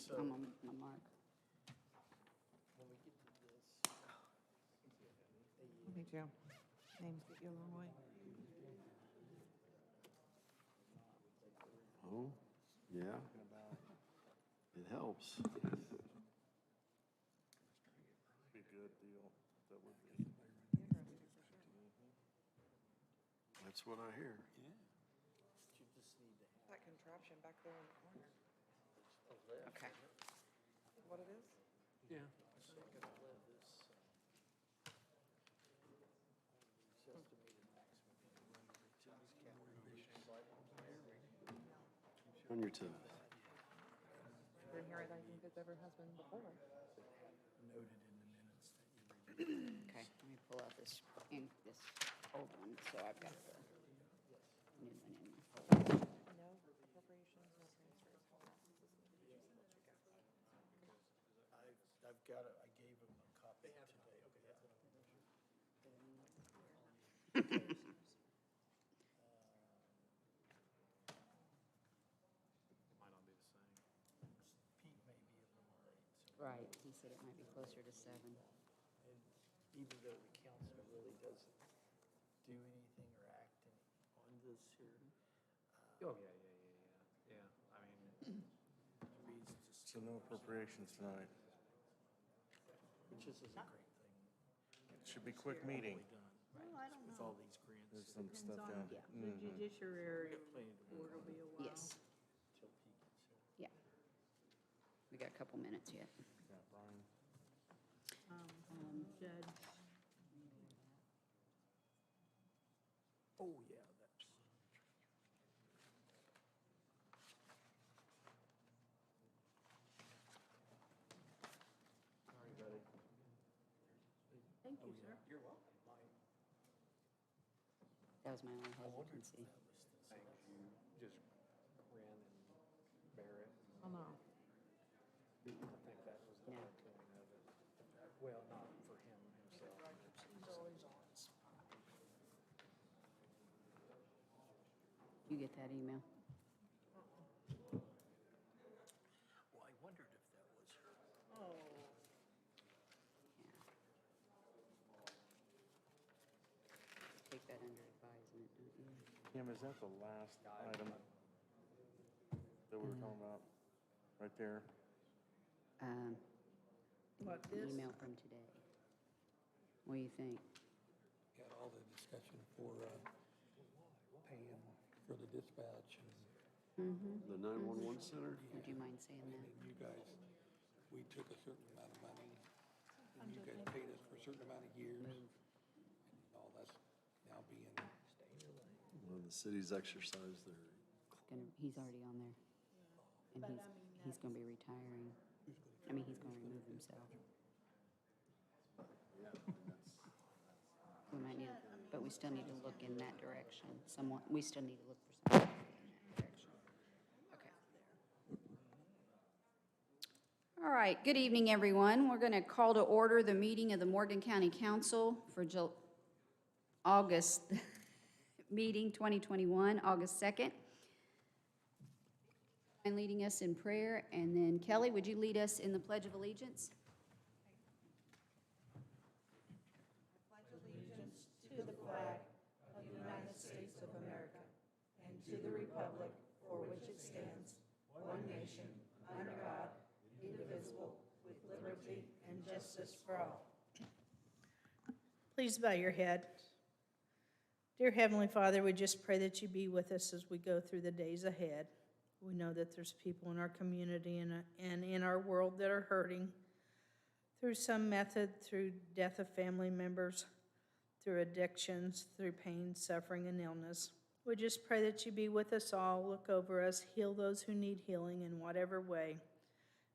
So I'm on my mark. when we get to this, Me too. Names get you a long way. Oh, yeah. It helps. Be a good deal. That would be. That's what I hear. you just need to have That contraption back there in the corner. a lift. Okay. What it is? Yeah. So I'm gonna lift this. Estimated maximum On your toes. Been here, I think it's ever has been before. noted in the minutes that you reviewed. Okay, let me pull out this old one, so I've got the new one in my folder. No appropriations, no transfers. I've got it, I gave them a copy today. Might not be the same. Pete may be a little late, so. Right, he said it might be closer to 7. And even though the council really doesn't do anything or act on this here. Oh, yeah. Yeah, I mean, Reed's just, so no appropriations tonight. which is a great thing. It should be quick meeting. Well, I don't With know. all these grants. There's some Depends stuff on down. the Mhm. judiciary Plenty to board will be a while. Yes, Till Pete gets here. yeah. We got a couple minutes yet. Yeah, Brian. Judge, Oh, yeah, that's. Sorry, buddy. thank you, sir. You're welcome. That was my only hesitancy. Thank you. Just grin and bear it. Oh, no. I think that was the Yeah. hard feeling of it. Well, not for him himself. He's always on. You get that email? Well, I wondered if that was her. Oh, Yeah. Take that under advisement, don't you? Kim, is that the last item that we were talking about? Right there? what, The this? email from today. What do you think? Got all the discussion for paying for the dispatch Mm-hmm. The 911 center? Would you mind saying and that? then you guys, we took a certain amount of money and you guys paid us for a certain amount of years. And all that's now being, Well, the city's exercised their, He's already on there. And he's gonna be retiring. I mean, he's gonna remove himself. We might need, but we still need to look in that direction. We still need to look for someone in that direction. Okay. All right, good evening, everyone. We're gonna call to order the meeting of the Morgan County Council for August meeting 2021, August 2nd. And leading us in prayer, and then Kelly, would you lead us in the Pledge of Allegiance? Pledge allegiance to the flag of the United States of America and to the republic for which it stands, one nation, under God, indivisible, with liberty and justice for all. Please bow your head. Dear Heavenly Father, we just pray that you be with us as we go through the days ahead. We know that there's people in our community and in our world that are hurting through some method, through death of family members, through addictions, through pain, suffering, and illness. We just pray that you be with us all, look over us, heal those who need healing in whatever way.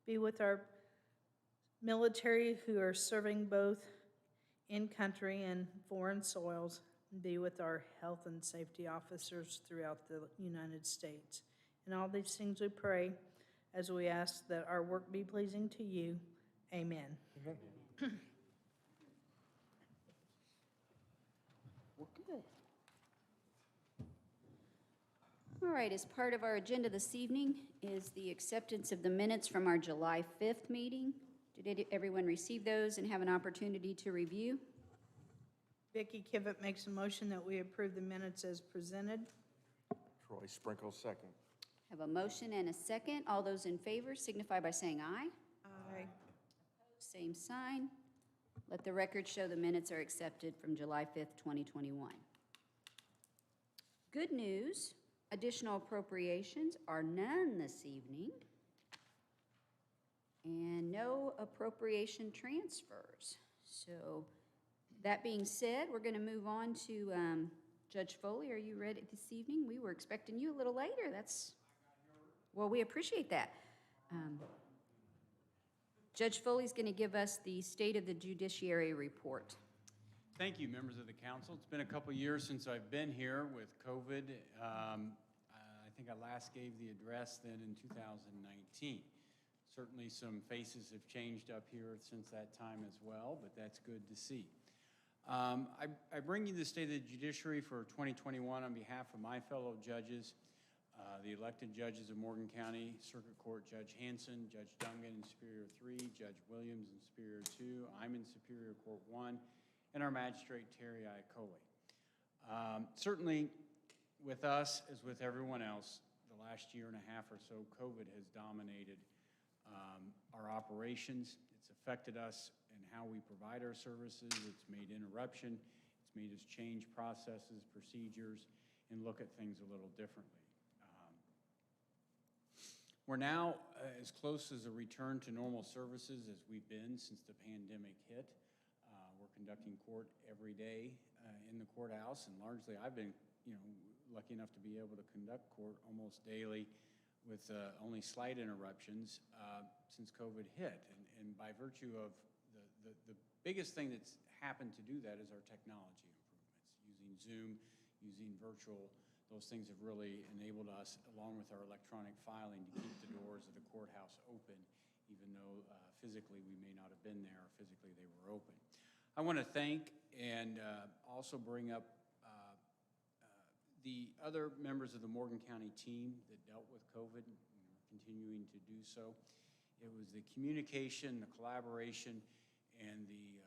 Be with our military who are serving both in country and foreign soils. Be with our health and safety officers throughout the United States. And all these things we pray as we ask that our work be pleasing to you. Amen. Well, good. All right, as part of our agenda this evening is the acceptance of the minutes from our July 5th meeting. Did everyone receive those and have an opportunity to review? Vicky Kivett makes a motion that we approve the minutes as presented. Troy Sprinkle, second. Have a motion and a second. All those in favor signify by saying aye. Aye. Same sign. Let the record show the minutes are accepted from July 5th, 2021. Good news, additional appropriations are none this evening. And no appropriation transfers. So that being said, we're going to move on to Judge Foley. Are you ready this evening? We were expecting you a little later. Well, we appreciate that. Judge Foley's going to give us the State of the Judiciary report. Thank you, members of the council. It's been a couple years since I've been here with COVID. I think I last gave the address then in 2019. Certainly some faces have changed up here since that time as well, but that's good to see. I bring you the State of the Judiciary for 2021 on behalf of my fellow judges, the elected judges of Morgan County Circuit Court, Judge Hanson, Judge Dungan in Superior 3, Judge Williams in Superior 2, I'm in Superior Court 1, and our magistrate, Terry Iacole. Certainly, with us, as with everyone else, the last year and a half or so, COVID has dominated our operations. It's affected us in how we provide our services. It's made interruption. It's made us change processes, procedures, and look at things a little differently. We're now as close as a return to normal services as we've been since the pandemic hit. We're conducting court every day in the courthouse, and largely I've been, lucky enough to be able to conduct court almost daily with only slight interruptions since COVID hit. And by virtue of the biggest thing that's happened to do that is our technology improvements. Using Zoom, using virtual, those things have really enabled us, along with our electronic filing, to keep the doors of the courthouse open, even though physically we may not have been there, or physically they were open. I want to thank and also bring up the other members of the Morgan County team that dealt with COVID, and are continuing to do so. It was the communication, the collaboration, and the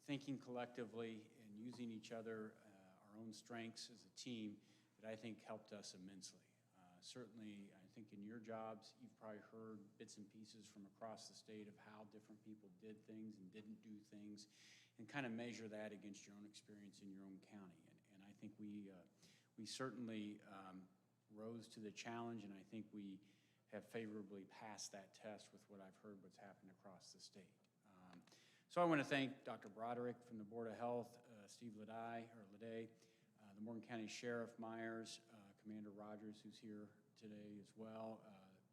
thinking collectively and using each other, our own strengths as a team, that I think helped us immensely. Certainly, I think in your jobs, you've probably heard bits and pieces from across the state of how different people did things and didn't do things, and kind of measure that against your own experience in your own county. And I think we certainly rose to the challenge, and I think we have favorably passed that test with what I've heard what's happened across the state. So I want to thank Dr. Broderick from the Board of Health, Steve Lede, the Morgan County Sheriff Myers, Commander Rogers, who's here today as well,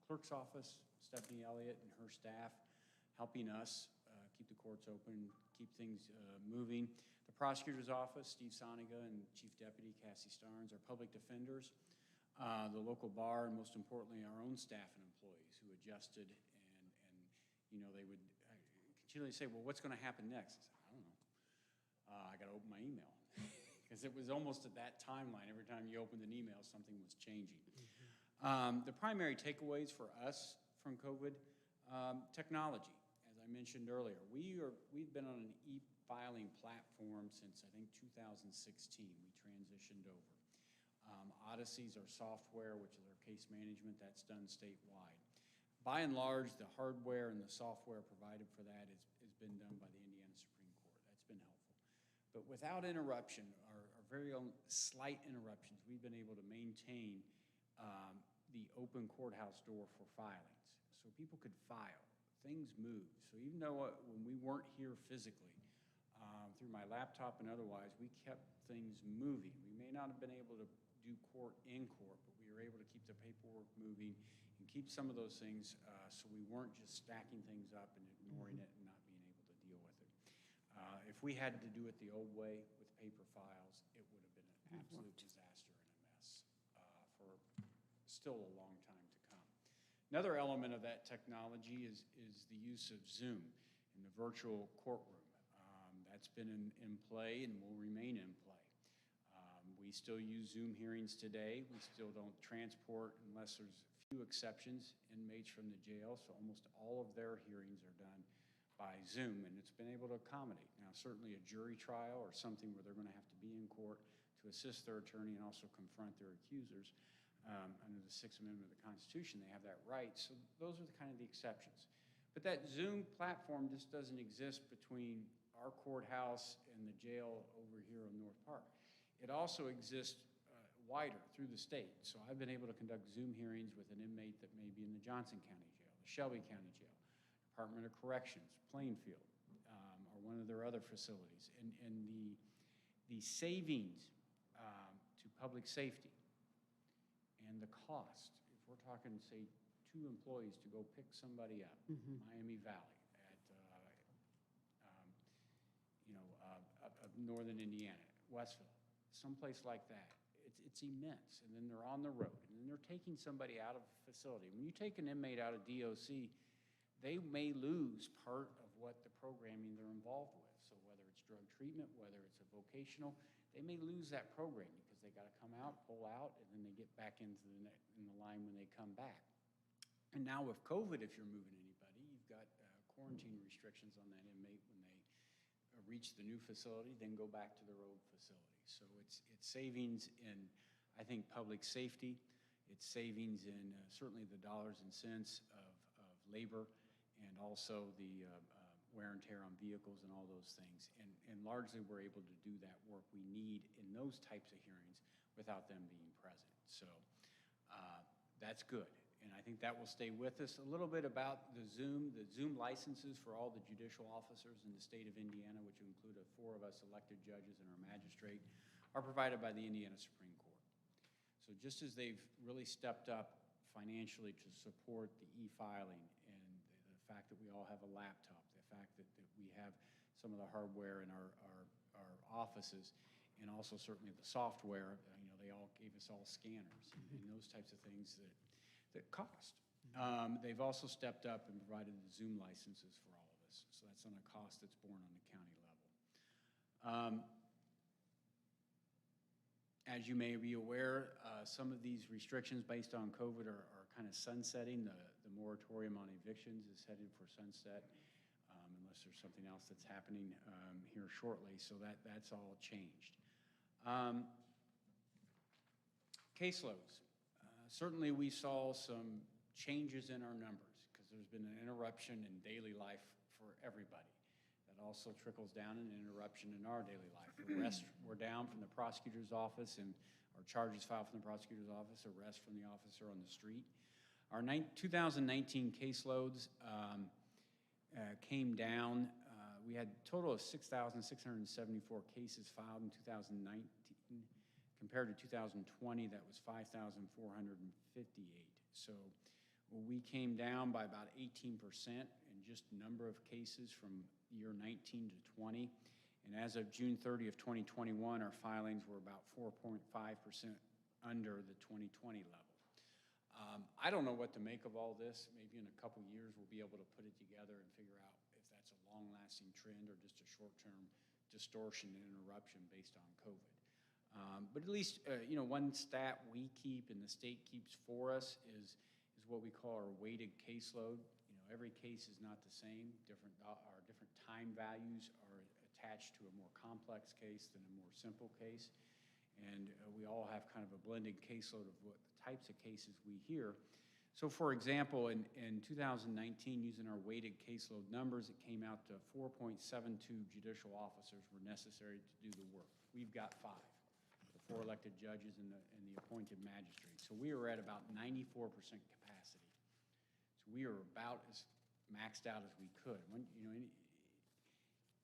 Clerk's Office, Stephanie Elliott and her staff, helping us keep the courts open, keep things moving. The Prosecutor's Office, Steve Soniga and Chief Deputy Cassie Starnes, our public defenders, the local bar, and most importantly, our own staff and employees who adjusted, and they would continually say, well, what's going to happen next? I said, I don't know. I got to open my email. Because it was almost at that timeline. Every time you opened an email, something was changing. The primary takeaways for us from COVID, technology. As I mentioned earlier, we've been on an e-filing platform since, I think, 2016. We transitioned over. Odyssey's our software, which is our case management. That's done statewide. By and large, the hardware and the software provided for that has been done by the Indiana Supreme Court. That's been helpful. But without interruption, our very own slight interruptions, we've been able to maintain the open courthouse door for filings. So people could file. Things move. So even though when we weren't here physically, through my laptop and otherwise, we kept things moving. We may not have been able to do court in court, but we were able to keep the paperwork moving and keep some of those things so we weren't just stacking things up and ignoring it and not being able to deal with it. If we had to do it the old way with paper files, it would have been an absolute disaster and a mess for still a long time to come. Another element of that technology is the use of Zoom in the virtual courtroom. That's been in play and will remain in play. We still use Zoom hearings today. We still don't transport, unless there's a few exceptions, inmates from the jail. So almost all of their hearings are done by Zoom, and it's been able to accommodate. Now, certainly a jury trial or something where they're going to have to be in court to assist their attorney and also confront their accusers under the Sixth Amendment of the Constitution, they have that right. So those are the exceptions. But that Zoom platform just doesn't exist between our courthouse and the jail over here on North Park. It also exists wider through the state. So I've been able to conduct Zoom hearings with an inmate that may be in the Johnson County Jail, the Shelby County Jail, Department of Corrections, Plainfield, or one of their other facilities. And the savings to public safety and the cost, if we're talking, say, 2 employees to go pick somebody up, Miami Valley, of northern Indiana, Westville, someplace like that, it's immense. And then they're on the road, and then they're taking somebody out of a facility. When you take an inmate out of DOC, they may lose part of what the programming they're involved with. So whether it's drug treatment, whether it's a vocational, they may lose that program because they got to come out, pull out, and then they get back into in the line when they come back. And now with COVID, if you're moving anybody, you've got quarantine restrictions on that inmate when they reach the new facility, then go back to their old facility. So it's savings in, I think, public safety. It's savings in certainly the dollars and cents of labor, and also the wear and tear on vehicles and all those things. And largely we're able to do that work we need in those types of hearings without them being present. So that's good. And I think that will stay with us. A little bit about the Zoom licenses for all the judicial officers in the state of Indiana, which include 4 of us elected judges and our magistrate, are provided by the Indiana Supreme Court. So just as they've really stepped up financially to support the e-filing and the fact that we all have a laptop, the fact that we have some of the hardware in our offices, and also certainly the software, they all gave us all scanners and those types of things that cost. They've also stepped up and provided the Zoom licenses for all of us. So that's on a cost that's borne on the county level. As you may be aware, some of these restrictions based on COVID are kind of sunsetting. The moratorium on evictions is headed for sunset, unless there's something else that's happening here shortly. So that's all changed. Caseloads. Certainly we saw some changes in our numbers because there's been an interruption in daily life for everybody. That also trickles down an interruption in our daily life. Arrests were down from the prosecutor's office, and our charges filed from the prosecutor's office, arrests from the officer on the street. Our 2019 caseloads came down. We had a total of 6,674 cases filed in 2019. Compared to 2020, that was 5,458. So we came down by about 18% in just number of cases from year 19 to 20. And as of June 30 of 2021, our filings were about 4.5% under the 2020 level. I don't know what to make of all this. Maybe in a couple years we'll be able to put it together and figure out if that's a long-lasting trend or just a short-term distortion and interruption based on COVID. But at least, one stat we keep and the state keeps for us is what we call our weighted caseload. Every case is not the same. Different time values are attached to a more complex case than a more simple case. And we all have kind of a blended caseload of what the types of cases we hear. So for example, in 2019, using our weighted caseload numbers, it came out to 4.72 judicial officers were necessary to do the work. We've got 5. 4 elected judges and the appointed magistrate. So we were at about 94% capacity. So we were about as maxed out as we could. When,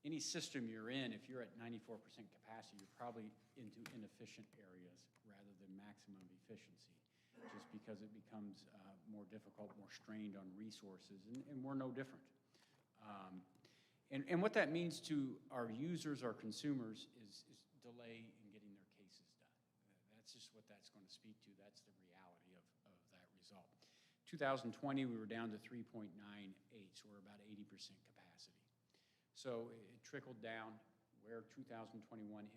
any system you're in, if you're at 94% capacity, you're probably into inefficient areas rather than maximum efficiency, just because it becomes more difficult, more strained on resources, and we're no different. And what that means to our users, our consumers, is delay in getting their cases done. That's just what that's going to speak to. That's the reality of that result. 2020, we were down to 3.98, so we're about 80% capacity. So it trickled down. where 2021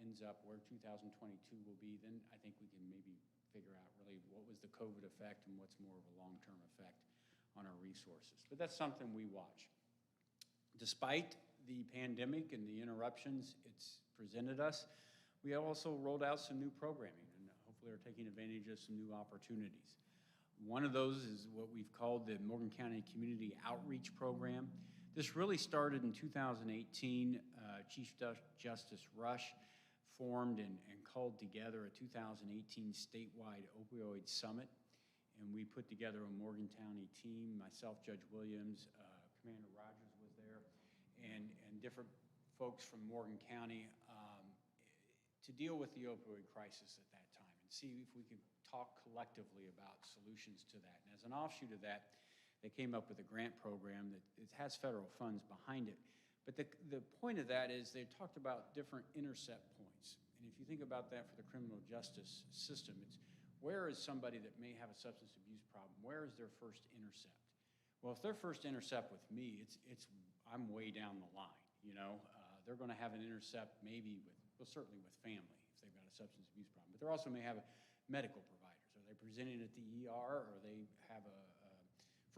ends up, where 2022 will be, then I think we can maybe figure out really what was the COVID effect and what's more of a long-term effect on our resources. But that's something we watch. Despite the pandemic and the interruptions it's presented us, we also rolled out some new programming and hopefully are taking advantage of some new opportunities. One of those is what we've called the Morgan County Community Outreach Program. This really started in 2018. Chief Justice Rush formed and called together a 2018 statewide opioid summit, and we put together a Morgan County team. Myself, Judge Williams, Commander Rogers was there, and different folks from Morgan County to deal with the opioid crisis at that time and see if we could talk collectively about solutions to that. And as an offshoot of that, they came up with a grant program that it has federal funds behind it. But the point of that is they talked about different intercept points. And if you think about that for the criminal justice system, it's where is somebody that may have a substance abuse problem? Where is their first intercept? Well, if their first intercept with me, I'm way down the line, you know. They're going to have an intercept maybe with, well, certainly with family if they've got a substance abuse problem. But they also may have medical providers. Are they presenting at the ER, or they have a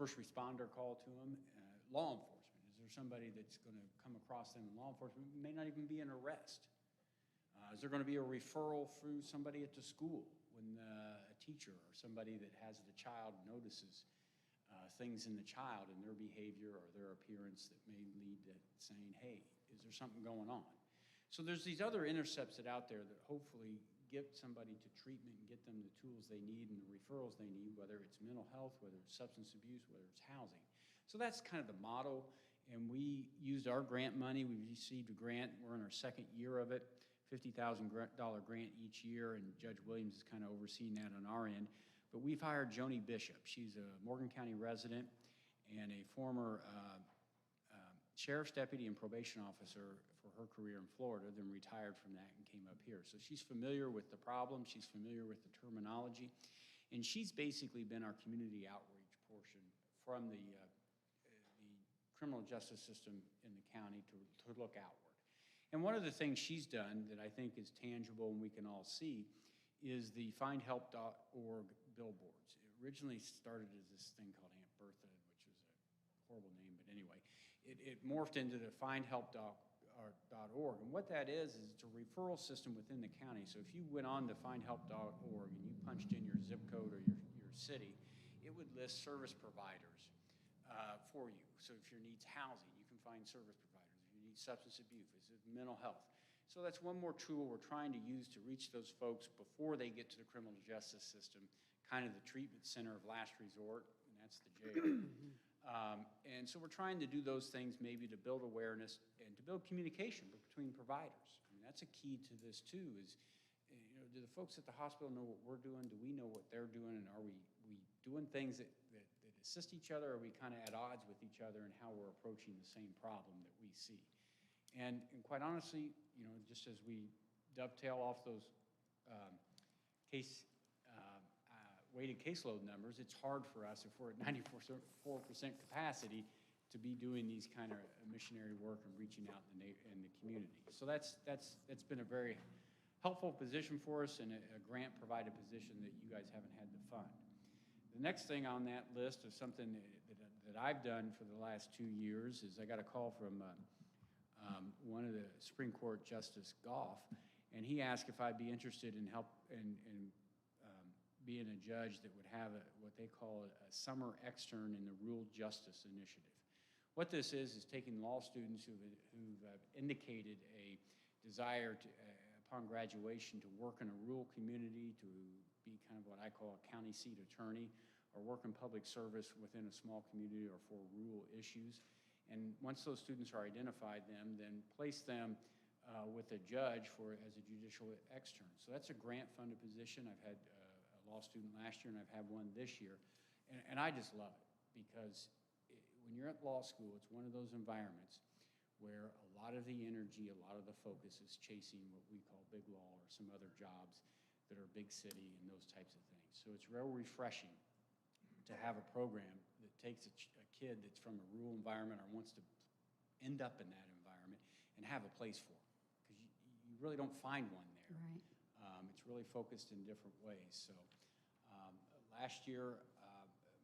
first responder call to them? Law enforcement, is there somebody that's going to come across them in law enforcement? It may not even be an arrest. Is there going to be a referral through somebody at the school when a teacher or somebody that has the child notices things in the child and their behavior or their appearance that may lead to saying, hey, is there something going on? So there's these other intercepts that out there that hopefully get somebody to treatment and get them the tools they need and the referrals they need, whether it's mental health, whether it's substance abuse, whether it's housing. So that's kind of the model, and we used our grant money. We received a grant. We're in our second year of it, $50,000 grant each year, and Judge Williams is kind of overseeing that on our end. But we've hired Joni Bishop. She's a Morgan County resident and a former sheriff's deputy and probation officer for her career in Florida, then retired from that and came up here. So she's familiar with the problem, she's familiar with the terminology, and she's basically been our community outreach portion from the criminal justice system in the county to look outward. And one of the things she's done that I think is tangible and we can all see is the findhelp.org billboards. It originally started as this thing called Aunt Bertha, which was a horrible name, but anyway, it morphed into the findhelp.org. And what that is it's a referral system within the county. So if you went on to findhelp.org and you punched in your zip code or your city, it would list service providers for you. So if your needs housing, you can find service providers. If you need substance abuse, if it's mental health. So that's one more tool we're trying to use to reach those folks before they get to the criminal justice system, kind of the treatment center of last resort, and that's the jail. And so we're trying to do those things maybe to build awareness and to build communication between providers. I mean, that's a key to this too is, you know, do the folks at the hospital know what we're doing? Do we know what they're doing? And are we doing things that assist each other? Or are we kind of at odds with each other in how we're approaching the same problem that we see? And quite honestly, you know, just as we dovetail off those weighted caseload numbers, it's hard for us if we're at 94% capacity to be doing these kind of missionary work and reaching out in the community. So that's been a very helpful position for us and a grant-provided position that you guys haven't had to fund. The next thing on that list is something that I've done for the last 2 years is I got a call from one of the Supreme Court Justice Goff, and he asked if I'd be interested in being a judge that would have what they call a summer extern in the Rural Justice Initiative. What this is taking law students who've indicated a desire to, upon graduation to work in a rural community, to be kind of what I call a county seat attorney, or work in public service within a small community or for rural issues. And once those students are identified, then place them with a judge as a judicial extern. So that's a grant-funded position. I've had a law student last year, and I've had one this year. And I just love it because when you're at law school, it's one of those environments where a lot of the energy, a lot of the focus is chasing what we call big law or some other jobs that are big city and those types of things. So it's real refreshing to have a program that takes a kid that's from a rural environment or wants to end up in that environment and have a place for them. Because really don't find one there. Right. It's really focused in different ways. So last year,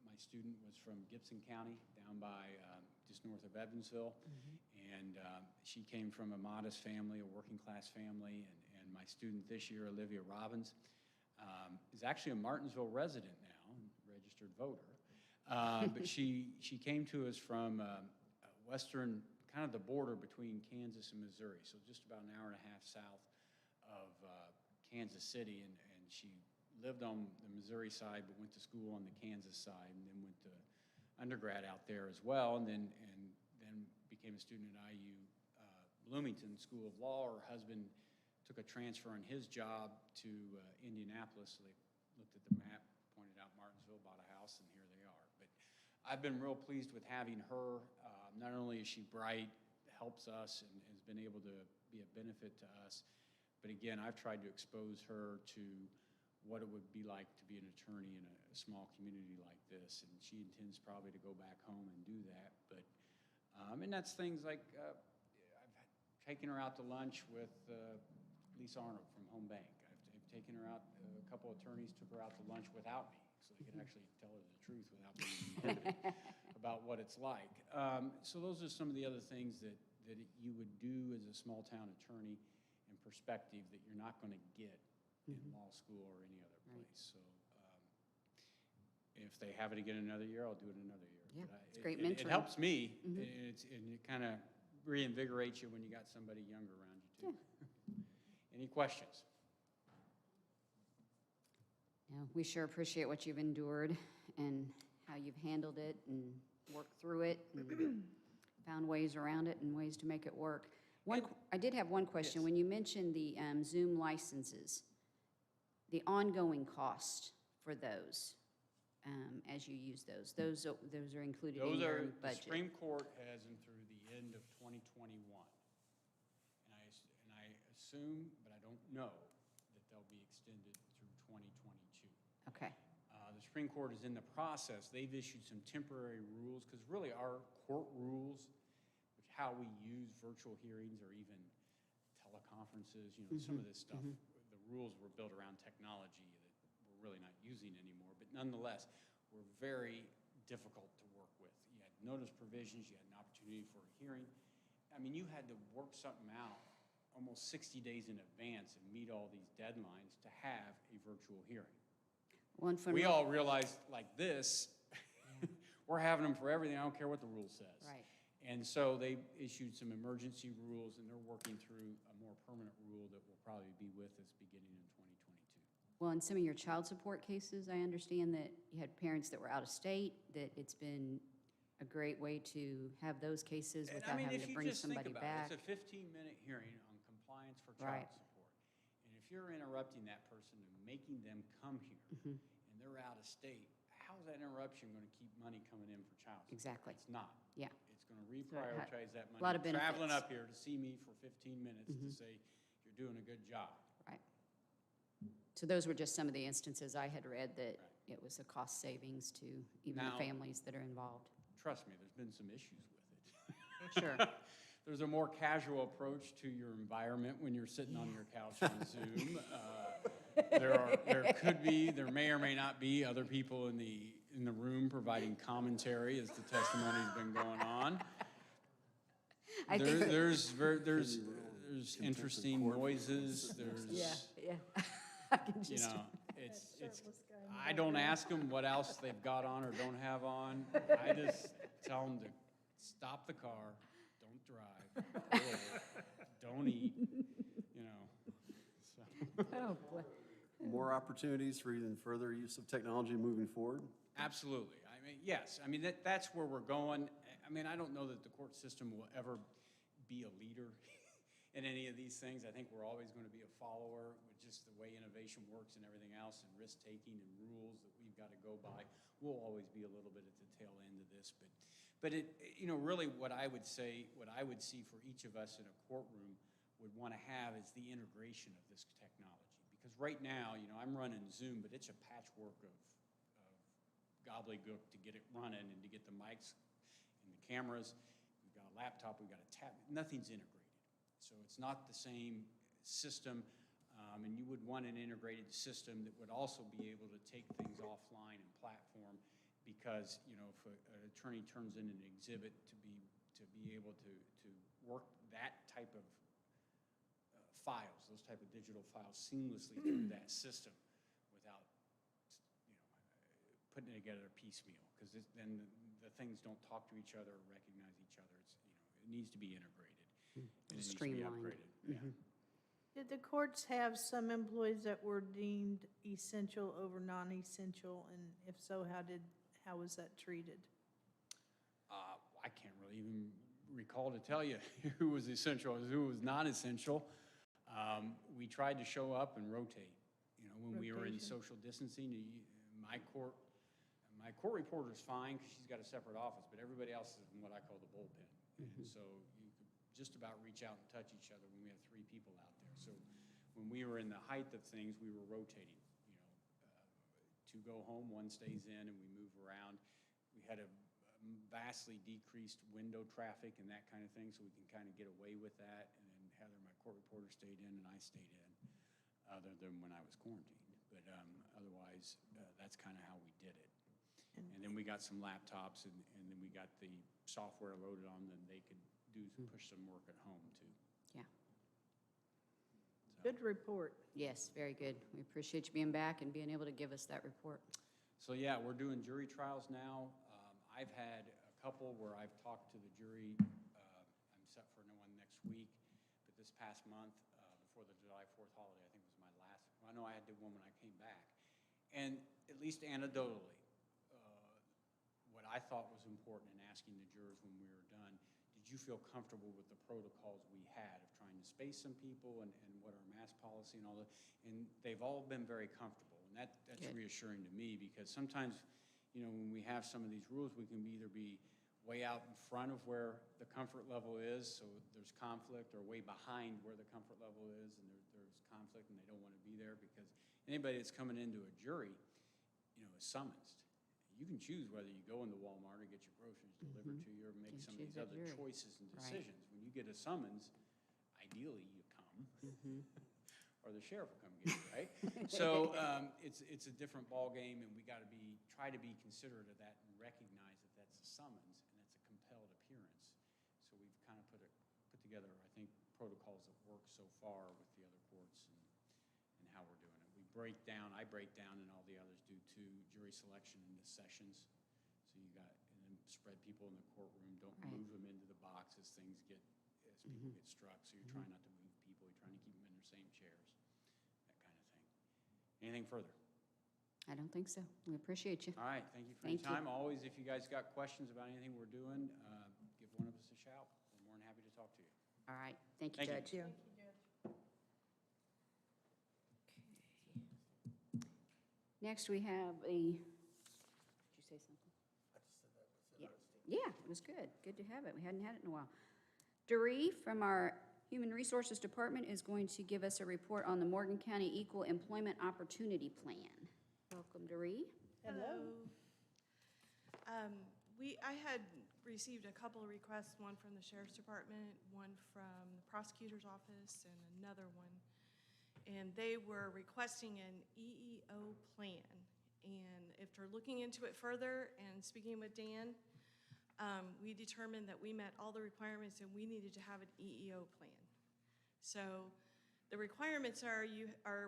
my student was from Gibson County, down by just north of Evansville. And she came from a modest family, a working class family. And my student this year, Olivia Robbins, is actually a Martinsville resident now, registered voter. But she came to us from western, kind of the border between Kansas and Missouri, so just about an hour and a half south of Kansas City, and she lived on the Missouri side, but went to school on the Kansas side, and then went to undergrad out there as well, and then became a student at IU Bloomington School of Law. Her husband took a transfer on his job to Indianapolis, so they looked at the map, pointed out Martinsville, bought a house, and here they are. But I've been real pleased with having her. Not only is she bright, helps us, and has been able to be a benefit to us, but again, I've tried to expose her to what it would be like to be an attorney in a small community like this, and she intends probably to go back home and do that. But and that's things like I've taken her out to lunch with Lisa Arnold from Home Bank. I've taken her out, a couple of attorneys took her out to lunch without me, so they could actually tell her the truth without being inhibited about what it's like. So those are some of the other things that you would do as a small town attorney in perspective that you're not going to get in law school or any other place. So if they have it again another year, I'll do it another year. Yeah, But it's great it mentoring. helps me, and it kind of reinvigorates you when you got somebody younger around you too. Any questions? Yeah, we sure appreciate what you've endured and how you've handled it and worked through it and found ways around it and ways to make it work. I did have one question. Yes. When you mentioned the Zoom licenses, the ongoing cost for those, as you use those are included in your The budget? Supreme Court has them through the end of 2021. And I assume, but I don't know, that they'll be extended through 2022. Okay, The Supreme Court is in the process. They've issued some temporary rules, because really our court rules, which how we use virtual hearings or even teleconferences, some of this stuff, the rules were built around technology that we're really not using anymore. But nonetheless, were very difficult to work with. You had notice provisions, you had an opportunity for a hearing. I mean, you had to work something out almost 60 days in advance and meet all these deadlines to have a virtual hearing. We all realized, like this, we're having them for everything. I don't care what the rule says. Right. And so they issued some emergency rules, and they're working through a more permanent rule that will probably be with us beginning in 2022. Well, in some of your child support cases, I understand that you had parents that were out of state, that it's been a great way to have those cases And without having to bring somebody It's back. a 15-minute hearing on compliance for child Right. support. And if you're interrupting that person and making them come here, and they're out of state, how's that interruption going to keep money coming in for child support? Exactly. It's not. Yeah. It's going to reprioritize that money. lot of Traveling benefits. up here to see me for 15 minutes to say, you're doing a good job. Right. So those were just some of the instances I had read that it was a cost savings to even Now- the families that are involved. Trust me, there's been some issues with it. Sure. There's a more casual approach to your environment when you're sitting on your couch on Zoom. There may or may not be other people in the room providing commentary as the testimony's been going on. I think, There's interesting noises. There's, yeah. I can you just, know, it's. I don't ask them what else they've got on or don't have on. I just tell them to stop the car, don't drive, don't eat, so. oh, boy. More opportunities for even further use of technology moving forward? Absolutely. I mean, yes, I mean, that's where we're going. I mean, I don't know that the court system will ever be a leader in any of these things. I think we're always going to be a follower with just the way innovation works and everything else, and risk-taking and rules that we've got to go by. We'll always be a little bit at the tail end of this. But it, really what I would say, what I would see for each of us in a courtroom would want to have is the integration of this technology. Because right now, I'm running Zoom, but it's a patchwork of gobbledygook to get it running and to get the mics and the cameras. We've got a laptop, we've got a tablet, nothing's integrated. So it's not the same system, and you would want an integrated system that would also be able to take things offline and platform, because, you know, if an attorney turns in an exhibit, to be able to work that type of files, those type of digital files seamlessly through that system without, you know, putting it together piecemeal, because then the things don't talk to each other or recognize each other. It's, you know, it needs to be integrated. And it needs to be Streamlined. upgraded. Yeah. Did the courts have some employees that were deemed essential over non-essential? And if so, how was that treated? I can't really even recall to tell you who was essential and who was non-essential. We tried to show up and rotate. You know, when we were in Rotation. social distancing, my court reporter's fine because she's got a separate office, but everybody else is in what I call the bullpen. And so you could just about reach out and touch each other when we had 3 people out there. So when we were in the height of things, we were rotating. You know, 2 go home, 1 stays in, and we move around. We had a vastly decreased window traffic and that kind of thing, so we can kind of get away with that. And then Heather, my court reporter, stayed in, and I stayed in, other than when I was quarantined. But otherwise, that's kind of how we did it. And then we got some laptops, and then we got the software loaded on them. They could push some work at home, too. Yeah. Good report. Yes, very good. We appreciate you being back and being able to give us that report. So, yeah, we're doing jury trials now. I've had a couple where I've talked to the jury. I'm set for one next week, but this past month, before the July 4th holiday, I think was my last. Well, I know I did one when I came back. And at least anecdotally, what I thought was important in asking the jurors when we were done, did you feel comfortable with the protocols we had of trying to space some people and what our mask policy and all that? And they've all been very comfortable. And that's Good. reassuring to me, because sometimes, you know, when we have some of these rules, we can either be way out in front of where the comfort level is, so there's conflict, or way behind where the comfort level is, and there's conflict and they don't want to be there, because anybody that's coming into a jury, you know, is summoned. You can choose whether you go into Walmart or get your groceries delivered to you, or make Can some of choose these that other jury. choices and Right. decisions. When you get a summons, ideally you come, or the sheriff will come get you, right? So it's a different ballgame, and we got to try to be considerate of that and recognize that that's a summons and it's a compelled appearance. So we've kind of put together, I think, protocols that work so far with the other courts and how we're doing it. I break down, and all the others do too, jury selection into sessions. So and then spread people in the courtroom. Don't Right. move them into the box as people get struck. So you're trying not to move people. You're trying to keep them in their same chairs, that kind of thing. Anything further? I don't think so. We appreciate you. All right, thank you for Thank your you. time. Always, if you guys got questions about anything we're doing, give one of us a shout. We're more than happy to talk to you. All right. Thank you, Thank you. Judge. Next, we have did you say something? I just said that was Yeah. interesting. Yeah, it was good. Good to have it. We hadn't had it in a while. Doree from our Human Resources Department is going to give us a report on the Morgan County Equal Employment Opportunity Plan. Welcome, Doree. Hello. I had received a couple of requests, one from the Sheriff's Department, one from the Prosecutor's Office, and another one. And they were requesting an EEO plan. And after looking into it further and speaking with Dan, we determined that we met all the requirements and we needed to have an EEO plan. So the requirements are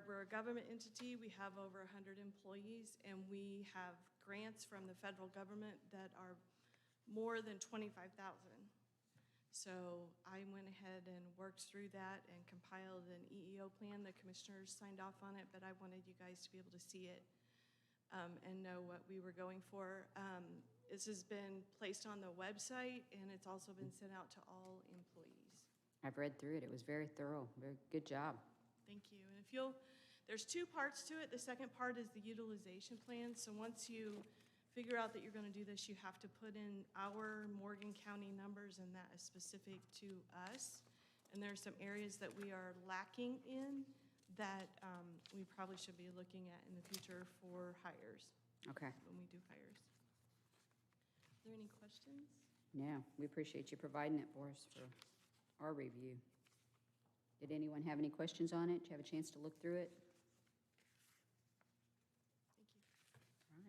we're a government entity, we have over 100 employees, and we have grants from the federal government that are more than $25,000. So I went ahead and worked through that and compiled an EEO plan. The commissioners signed off on it, but I wanted you guys to be able to see it and know what we were going for. This has been placed on the website, and it's also been sent out to all employees. I've read through it. It was very thorough. Very good job. Thank you. And there's 2 parts to it. The second part is the utilization plan. So once you figure out that you're going to do this, you have to put in our Morgan County numbers, and that is specific to us. And there's some areas that we are lacking in that we probably should be looking at in the future for hires, Okay. when we do hires. Are there any questions? Yeah, we appreciate you providing it for us for our review. Did anyone have any questions on it? Did you have a chance to look through it? All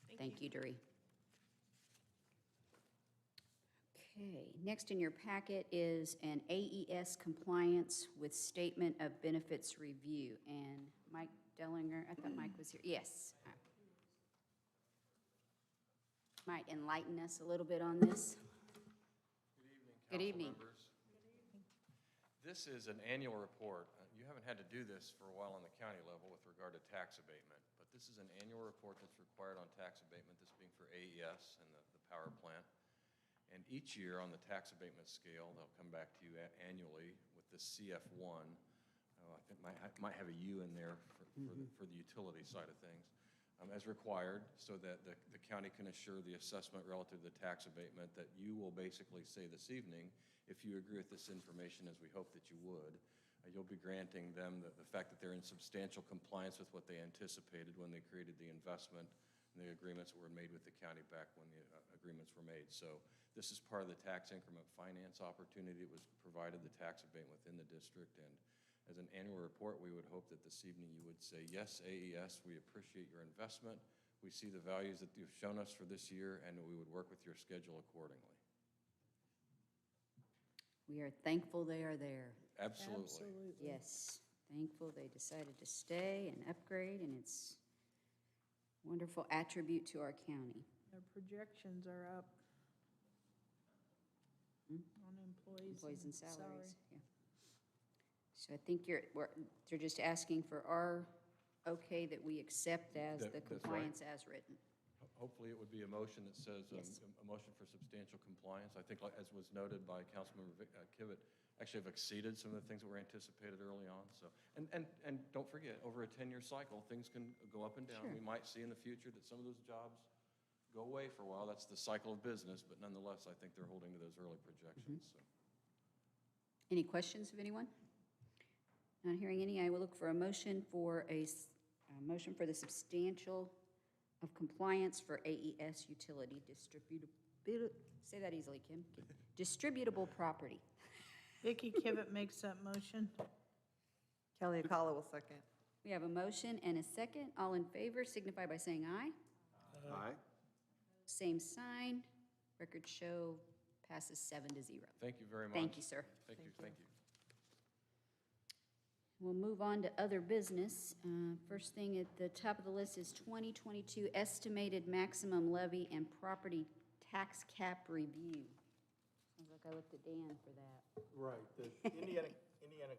right. Thank you, Doree. Okay, next in your packet is an AES compliance with statement of benefits review. And Mike Dellinger, I thought Mike was here. Yes. Might enlighten us a little bit on this. Good evening. Council members. This is an annual report. You haven't had to do this for a while on the county level with regard to tax abatement, but this is an annual report that's required on tax abatement, this being for AES and the power plant. And each year on the tax abatement scale, they'll come back to you annually with the CF1. I think might have a U in there for the utility side of things, as required, so that the county can assure the assessment relative to the tax abatement that you will basically say this evening, if you agree with this information, as we hope that you would, you'll be granting them the fact that they're in substantial compliance with what they anticipated when they created the investment and the agreements that were made with the county back when the agreements were made. So this is part of the tax increment finance opportunity that was provided, the tax abatement within the district. And as an annual report, we would hope that this evening you would say, yes, AES, we appreciate your investment. We see the values that you've shown us for this year, and we would work with your schedule accordingly. We are thankful they are there. Absolutely. Yes, thankful they decided to stay and upgrade, and it's a wonderful attribute to our county. Their projections are up on Employees and salaries, yeah. So I think they're just asking for our okay that we accept as the That's right. compliance as written. Hopefully, it would be a motion that says, Yes. a motion for substantial compliance. I think, as was noted by Councilmember Kivett, actually have exceeded some of the things that were anticipated early on. So, and don't forget, over a 10-year cycle, things can go up and down. Sure. We might see in the future that some of those jobs go away for a while. That's the cycle of business, but nonetheless, I think they're holding to those early projections, so. Any questions of anyone? Not hearing any, I will look for a motion for a motion for the substantial of compliance for AES utility distributable, say that easily, Kim. Distributable property. Vicki Kivett makes that motion. Kelly Akala will second. We have a motion and a second. All in favor signify by saying aye. Aye. Same sign. Records show passes 7-0. Thank you very much. Thank you, sir. Thank you. We'll move on to other business. First thing at the top of the list is 2022 estimated maximum levy and property tax cap review. Sounds like I looked at Dan for that. Right, the Indiana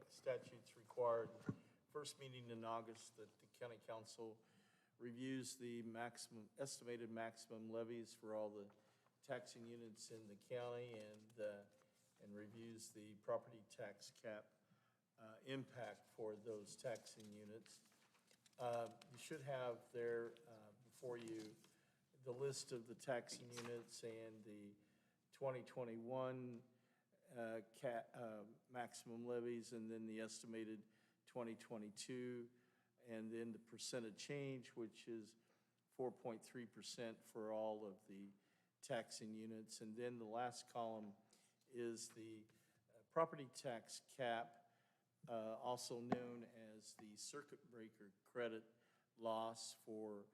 statutes required, first meeting in August, that the county council reviews the estimated maximum levies for all the taxing units in the county and reviews the property tax cap impact for those taxing units. You should have there before you the list of the taxing units and the 2021 maximum levies, and then the estimated 2022, and then the percent of change, which is 4.3% for all of the taxing units. And then the last column is the property tax cap, also known as the circuit breaker credit loss for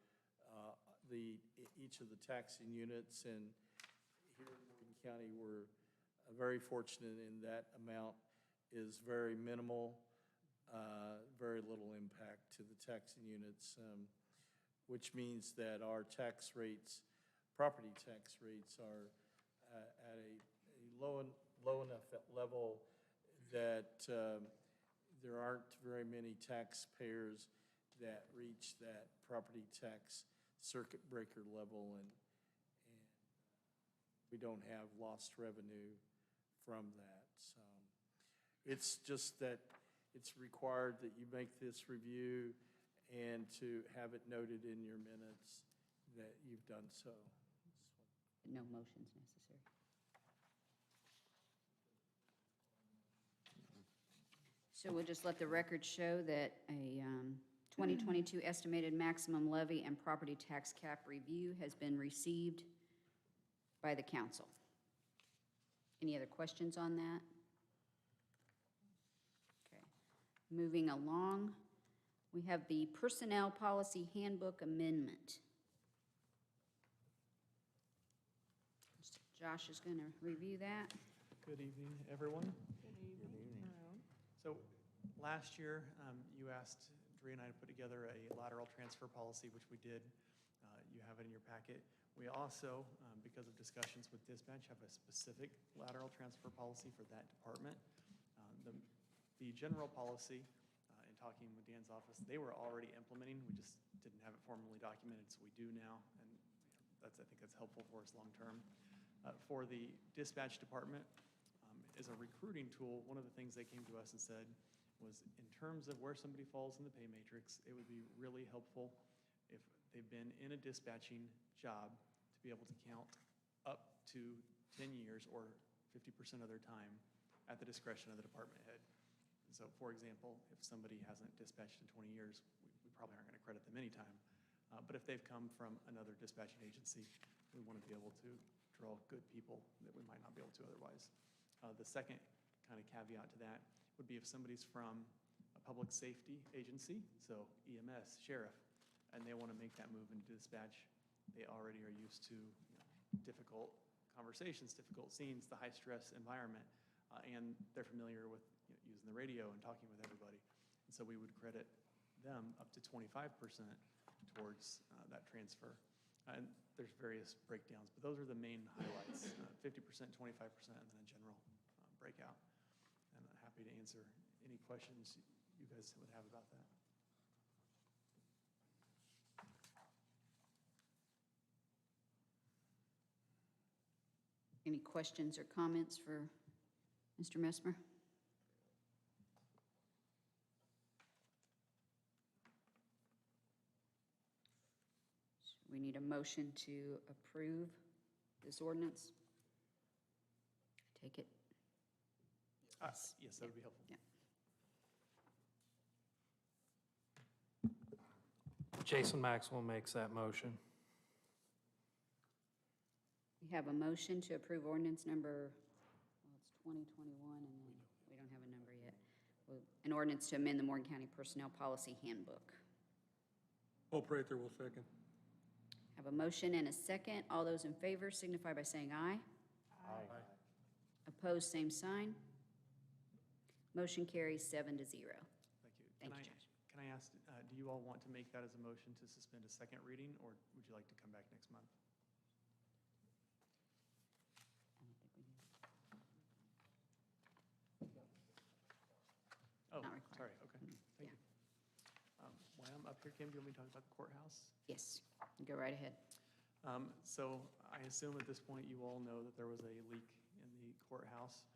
each of the taxing units. And here in Morgan County, we're very fortunate in that amount is very minimal, very little impact to the taxing units, which means that our tax rates, property tax rates, are at a low enough level that there aren't very many taxpayers that reach that property tax circuit breaker level, and we don't have lost revenue from that. So it's just that it's required that you make this review and to have it noted in your minutes that you've done so. No motions necessary. So we'll just let the record show that a 2022 estimated maximum levy and property tax cap review has been received by the council. Any other questions on that? Moving along, we have the Personnel Policy Handbook Amendment. Josh is going to review that. Good evening, everyone. So last year, you asked Dre and I to put together a lateral transfer policy, which we did. You have it in your packet. We also, because of discussions with dispatch, have a specific lateral transfer policy for that department. The general policy, in talking with Dan's office, they were already implementing. We just didn't have it formally documented, so we do now, and I think that's helpful for us long-term. For the dispatch department, as a recruiting tool, one of the things they came to us and said was, in terms of where somebody falls in the pay matrix, it would be really helpful if they've been in a dispatching job to be able to count up to 10 years or 50% of their time at the discretion of the department head. And so, for example, if somebody hasn't dispatched in 20 years, we probably aren't going to credit them any time. But if they've come from another dispatching agency, we want to be able to draw good people that we might not be able to otherwise. The second kind of caveat to that would be if somebody's from a public safety agency, so EMS, sheriff, and they want to make that move into dispatch, they already are used to difficult conversations, difficult scenes, the high-stress environment, and they're familiar with using the radio and talking with everybody. And so we would credit them up to 25% towards that transfer. And there's various breakdowns, but those are the main highlights, 50%, 25%, and then a general breakout. And I'm happy to answer any questions you guys would have about that. Any questions or comments for Mr. Messmer? We need a motion to approve this ordinance. Take it? Yes, that would be helpful. Yeah. Jason Maxwell makes that motion. We have a motion to approve ordinance number, well, it's 2021, and then we don't have a number yet. An ordinance to amend the Morgan County Personnel Policy Handbook. Paul Prather will second. Have a motion and a second. All those in favor signify by saying aye. Aye. Opposed, same sign. Motion carries 7-0. Thank you. Thank you, Josh. Can I ask, do you all want to make that as a motion to suspend a second reading, or would you like to come back next month? Oh, Not required. sorry, okay, thank you. While I'm up here, Kim, do you want me to talk about the courthouse? Yes, go right ahead. So I assume at this point you all know that there was a leak in the courthouse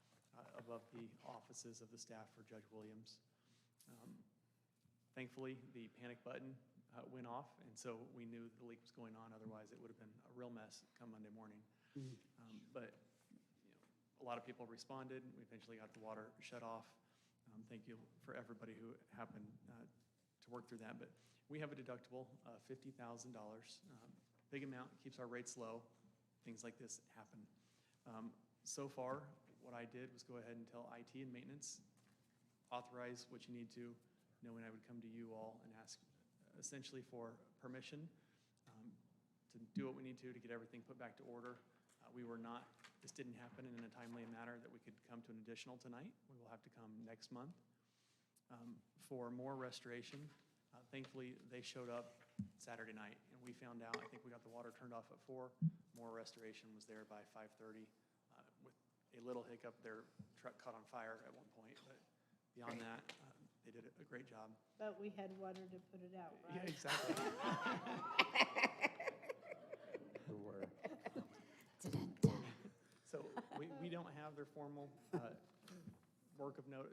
above the offices of the staff for Judge Williams. Thankfully, the panic button went off, and so we knew the leak was going on. Otherwise, it would have been a real mess come Monday morning. But a lot of people responded. We eventually got the water shut off. Thank you for everybody who happened to work through that. But we have a deductible of $50,000. Big amount, keeps our rates low. Things like this happen. So far, what I did was go ahead and tell IT and maintenance, authorize what you need to, knowing I would come to you all and ask essentially for permission to do what we need to get everything put back to order. This didn't happen in a timely manner that we could come to an additional tonight. We will have to come next month for more restoration. Thankfully, they showed up Saturday night, and we found out, I think we got the water turned off at 4. More restoration was there by 5:30. With a little hiccup, their truck caught on fire at one point, but beyond that, they did a great job. But we had water to put it out, right? Yeah, exactly. So we don't have their formal work of note,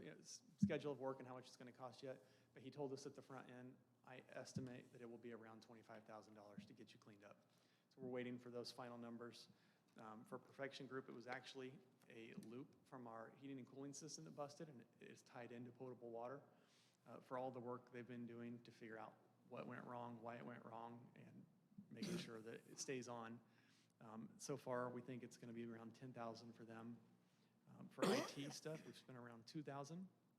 schedule of work and how much it's going to cost yet, but he told us at the front end, I estimate that it will be around $25,000 to get you cleaned up. So we're waiting for those final numbers. For Perfection Group, it was actually a loop from our heating and cooling system that busted, and it is tied into potable water. For all the work they've been doing to figure out what went wrong, why it went wrong, and making sure that it stays on. So far, we think it's going to be around $10,000 for them. For IT stuff, we've spent around $2,000.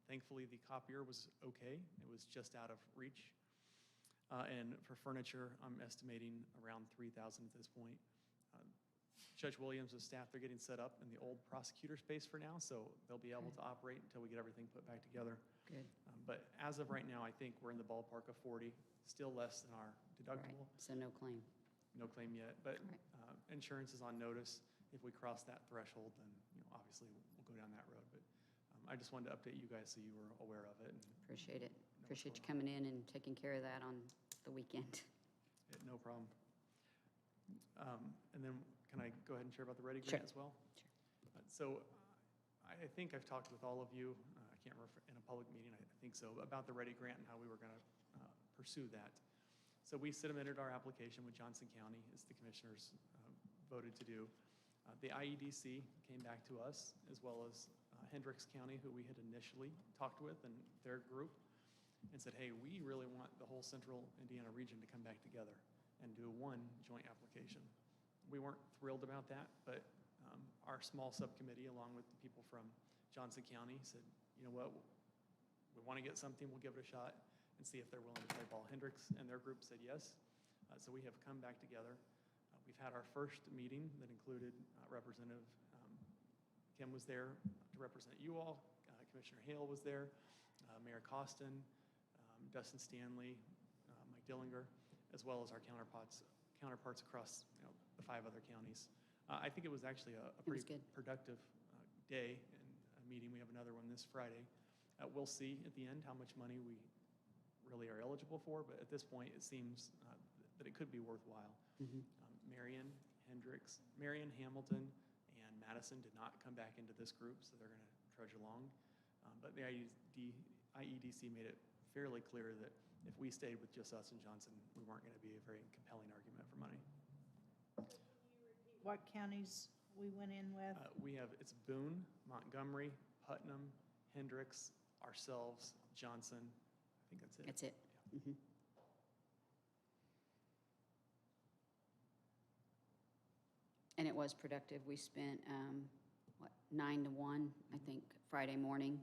Thankfully, the copier was okay. It was just out of reach. And for furniture, I'm estimating around $3,000 at this point. Judge Williams' staff, they're getting set up in the old prosecutor space for now, so they'll be able to operate until we get everything put back together. Good. But as of right now, I think we're in the ballpark of 40, still less than our Right, deductible. so no claim. No claim yet, but Right. Insurance is on notice. If we cross that threshold, then, obviously we'll go down that road. But I just wanted to update you guys so you were aware of it. And Appreciate it. what's Appreciate you going coming in and taking care of that on the weekend. No problem. And then can I go ahead and share about the Ready Sure. Grant as well? Sure. So I think I've talked with all of you, I can't remember, in a public meeting, I think so, about the Ready Grant and how we were going to pursue that. So we submitted our application with Johnson County, as the commissioners voted to do. The IEDC came back to us, as well as Hendricks County, who we had initially talked with, and their group, and said, hey, we really want the whole central Indiana region to come back together and do one joint application. We weren't thrilled about that, but our small subcommittee, along with the people from Johnson County, said, you know what, we want to get something, we'll give it a shot and see if they're willing to play ball. Hendricks and their group said yes, so we have come back together. We've had our first meeting that included Representative Kim was there to represent you all, Commissioner Hale was there, Mayor Costin, Dustin Stanley, Mike Dillinger, as well as our counterparts across the 5 other counties. I think it was actually a pretty productive day and a meeting. We have another one this Friday. We'll see at the end how much money we really are eligible for, but at this point it seems that it could be worthwhile. Marion, Hendricks, Marion, Hamilton, and Madison did not come back into this group, so they're going to trudge along. But the IEDC made it fairly clear that if we stayed with just us and Johnson, we weren't going to be a very compelling argument for money. What counties we went in with? It's Boone, Montgomery, Putnam, Hendricks, ourselves, Johnson. I think that's it. That's it. Yeah. And it was productive. We spent, 9 to 1, I think, Friday morning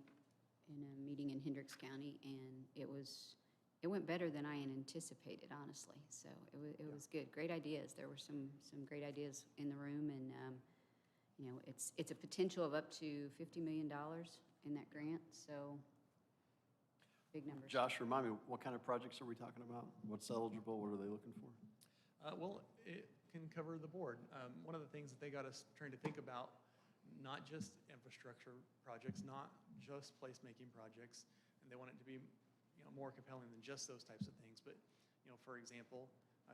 in a meeting in Hendricks County, and it went better than I had anticipated, honestly. So it was good. Great ideas. There were some great ideas in the room, and, it's a potential of up to $50 million in that grant, so big numbers. Josh, remind me, what kind of projects are we talking about? What's eligible? What are they looking for? Well, it can cover the board. One of the things that they got us trying to think about, not just infrastructure projects, not just placemaking projects, and they want it to be more compelling than just those types of things. But, for example,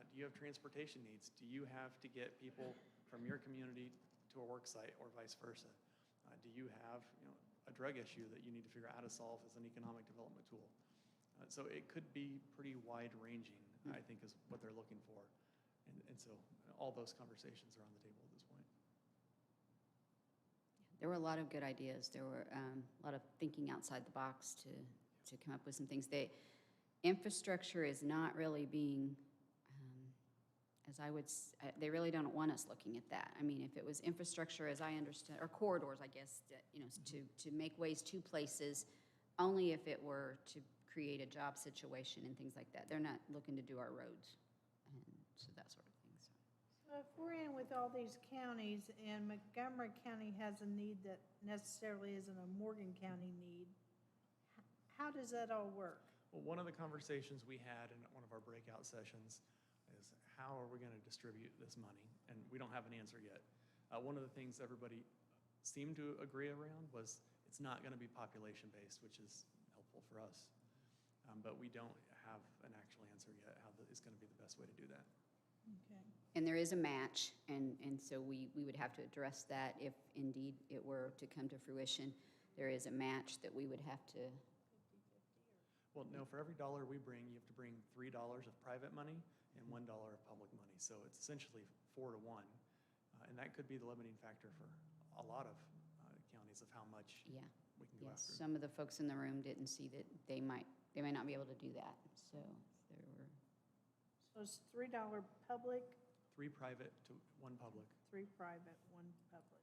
do you have transportation needs? Do you have to get people from your community to a work site or vice versa? Do you have a drug issue that you need to figure out how to solve as an economic development tool? So it could be pretty wide-ranging, I think, is what they're looking for. And so all those conversations are on the table at this point. There were a lot of good ideas. There were a lot of thinking outside the box to come up with some things. Infrastructure is not really being, they really don't want us looking at that. I mean, if it was infrastructure, as I understand, or corridors, I guess, to make ways to places, only if it were to create a job situation and things like that. They're not looking to do our roads. So that sort of thing. So if we're in with all these counties and Montgomery County has a need that necessarily isn't a Morgan County need, how does that all work? Well, one of the conversations we had in one of our breakout sessions is how are we going to distribute this money? And we don't have an answer yet. One of the things everybody seemed to agree around was it's not going to be population-based, which is helpful for us. But we don't have an actual answer yet how it's going to be the best way to do that. Okay. And there is a match, and so we would have to address that if indeed it were to come to fruition. There is a match that we would have to. Well, no, for every dollar we bring, you have to bring $3 of private money and $1 of public money. So it's essentially 4 to 1. And that could be the limiting factor for a lot of counties of how much we can go after. Some of the folks in the room didn't see that they might not be able to do that. So there were. So it's $3 public? 3 private to 1 public. 3 private, 1 public.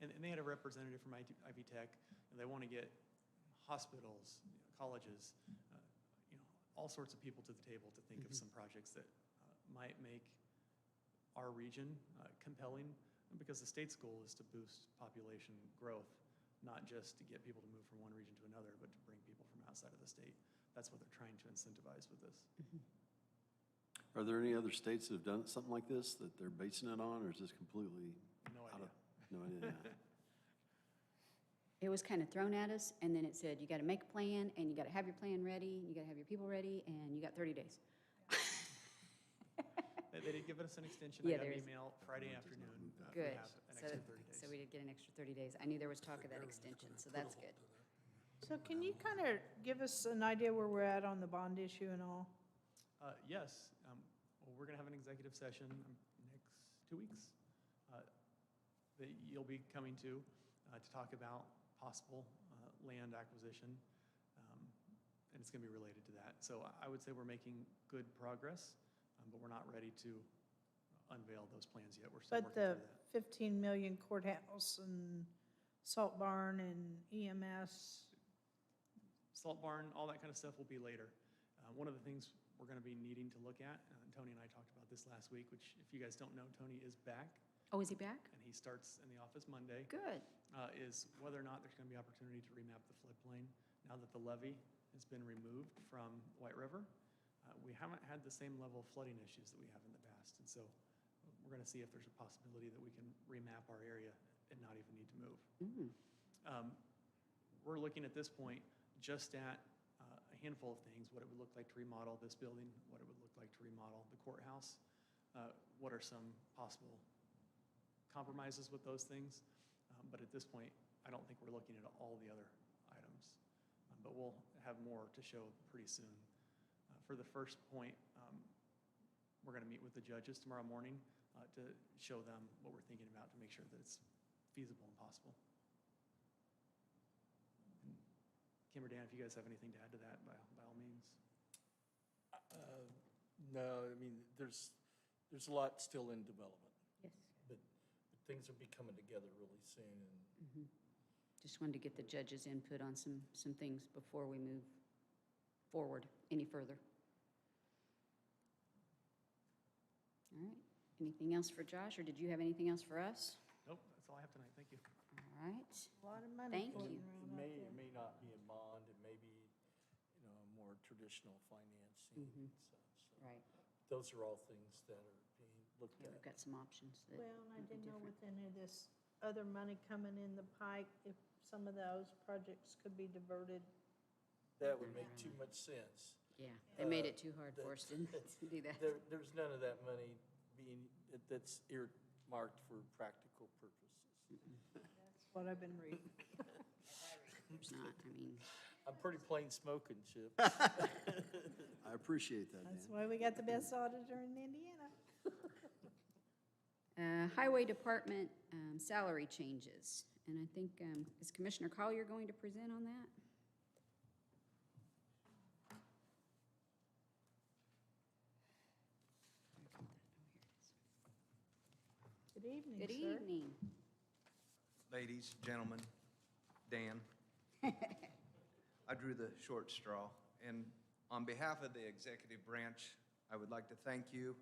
And they had a representative from Ivy Tech, and they want to get hospitals, colleges, all sorts of people to the table to think of some projects that might make our region compelling, because the state's goal is to boost population growth, not just to get people to move from one region to another, but to bring people from outside of the state. That's what they're trying to incentivize with this. Are there any other states that have done something like this that they're basing it on, or is this completely? No out idea. of- No idea. It was kind of thrown at us, and then it said, you got to make a plan, and you got to have your plan ready, and you got to have your people ready, and you got 30 days. They did give us an extension. Yeah, I got there an is. email Friday afternoon. We Good. have an So, extra 30 days. so we did get an extra 30 days. I knew there was talk of that extension, so that's good. So can you kind of give us an idea where we're at on the bond issue and all? Yes, well, we're going to have an executive session next 2 weeks that you'll be coming to talk about possible land acquisition, and it's going to be related to that. So I would say we're making good progress, but we're not ready to unveil those plans yet. We're still But working the through that. 15 million courthouse and salt barn and E EMS, Salt barn, all that kind of stuff will be later. One of the things we're going to be needing to look at, and Tony and I talked about this last week, which if you guys don't know, Tony is back, Oh, is he back? and he starts in the office Monday, Good. is whether or not there's going to be opportunity to remap the floodplain now that the levee has been removed from White River. We haven't had the same level of flooding issues that we have in the past, and so we're going to see if there's a possibility that we can remap our area and not even need to move. We're looking at this point just at a handful of things: what it would look like to remodel this building, what it would look like to remodel the courthouse, what are some possible compromises with those things. But at this point, I don't think we're looking at all the other items. But we'll have more to show pretty soon. For the first point, we're going to meet with the judges tomorrow morning to show them what we're thinking about to make sure that it's feasible and possible. And Kim or Dan, if you guys have anything to add to that, by all means. No, I mean, there's a lot still in development, Yes. but things will be coming together really soon. And Just wanted to get the judge's input on some things before we move forward any further. All right. Anything else for Josh, or did you have anything else for us? Nope, that's all I have tonight. Thank you. All right. a lot of money Thank floating you. around out there. It may not be a bond, it may be, more traditional financing and such. So Right. those are all things that are being looked Yeah, at. we've got some options that Well, and I would be didn't know different. with any of this other money coming in the pike, if some of those projects could be diverted. That would make too much sense. Yeah, they made it too hard for us to do that. There's none of that money that's earmarked for practical purposes. That's what I've been reading. There's not, I mean, I'm pretty plain smoking, Chip. I appreciate that, That's Dan. why we got the best auditor in Indiana. Highway Department salary changes. And I think, is Commissioner Collier going to present on that? Good evening, Good sir. evening. Ladies, gentlemen, Dan. I drew the short straw, and on behalf of the executive branch, I would like to thank you.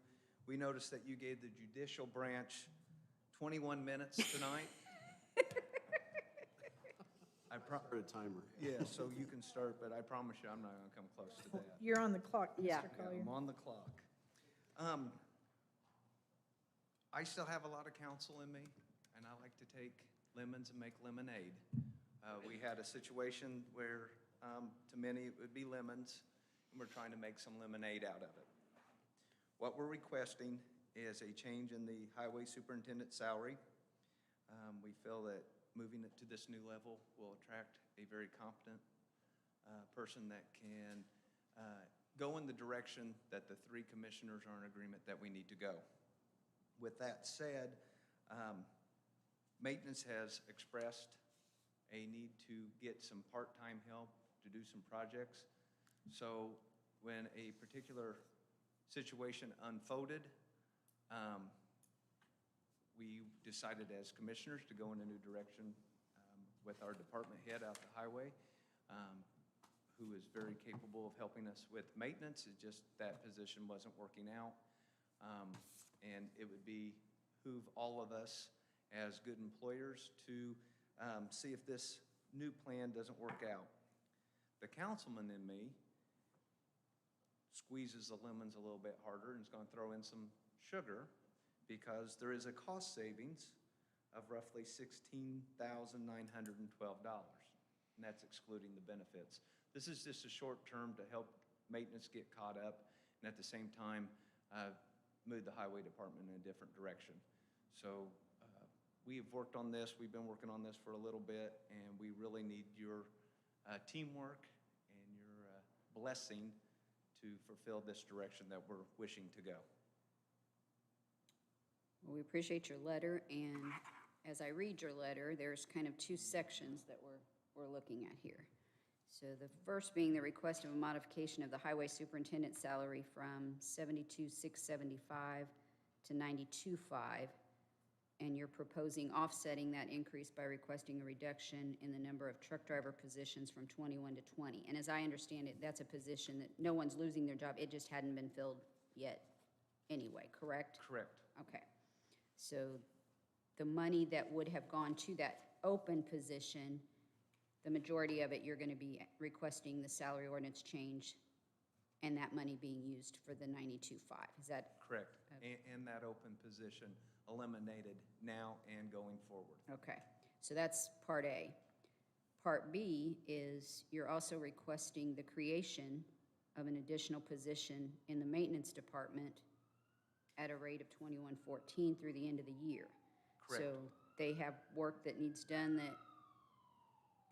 We noticed that you gave the judicial branch 21 minutes tonight. Start a timer. Yeah, so you can start, but I promise you, I'm not going to come close to that. You're on the clock, Mr. Yeah. Collier. I'm on the clock. I still have a lot of counsel in me, and I like to take lemons and make lemonade. We had a situation where, to many, it would be lemons, and we're trying to make some lemonade out of it. What we're requesting is a change in the highway superintendent salary. We feel that moving it to this new level will attract a very competent person that can go in the direction that the three commissioners are in agreement that we need to go. With that said, maintenance has expressed a need to get some part-time help to do some projects. So when a particular situation unfolded, we decided as commissioners to go in a new direction with our department head out the highway. who is very capable of helping us with maintenance. It's just that position wasn't working out. And it would behoove all of us as good employers to see if this new plan doesn't work out. The councilman in me squeezes the lemons a little bit harder and is going to throw in some sugar because there is a cost savings of roughly $16,912, and that's excluding the benefits. This is just a short term to help maintenance get caught up and at the same time move the highway department in a different direction. So we have worked on this. We've been working on this for a little bit, and we really need your teamwork and your blessing to fulfill this direction that we're wishing to go. Well, we appreciate your letter, and as I read your letter, there's kind of two sections that we're looking at here. So the first being the request of a modification of the highway superintendent salary from $72,675 to $92,500, and you're proposing offsetting that increase by requesting a reduction in the number of truck driver positions from 21 to 20. And as I understand it, that's a position that no one's losing their job, it just hadn't been filled yet anyway, correct? Correct. Okay. So the money that would have gone to that open position, the majority of it, you're going to be requesting the salary ordinance change and that money being used for the $92,500. Is that? Correct. And that open position eliminated now and going forward. Okay. So that's part A. Part B is you're also requesting the creation of an additional position in the maintenance department at a rate of $21,414 through the end of the year. Correct. So they have work that needs done that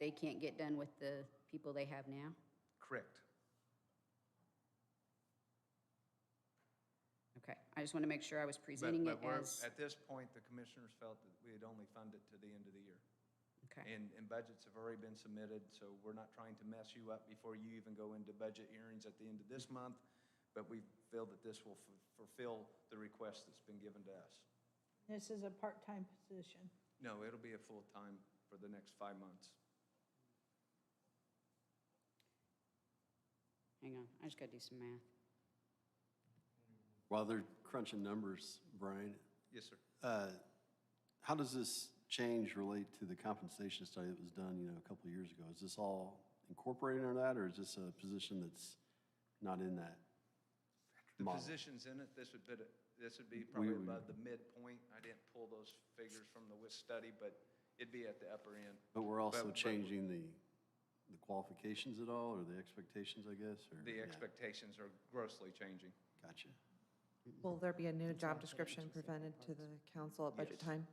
they can't get done with the people they have now? Correct. Okay, I just want to make sure I was presenting it as, At this point, the commissioners felt that we had only funded to the end of the year. okay, And budgets have already been submitted, so we're not trying to mess you up before you even go into budget hearings at the end of this month, but we feel that this will fulfill the request that's been given to us. This is a part-time position. No, it'll be a full-time for the next 5 months. hang on, I just got to do some math. While they're crunching numbers, Brian, Yes, sir. how does this change relate to the compensation study that was done, a couple of years ago? Is this all incorporated into that, or is this a position that's not in that The model? positions in it, this would be probably would- above the midpoint. I didn't pull those figures from the WIS study, but it'd be at the upper end. But we're also But- changing the qualifications at all, or the expectations, I guess? Or The yeah, expectations are grossly changing. Gotcha. Will there be a new job description presented to the council at budget Yes. time?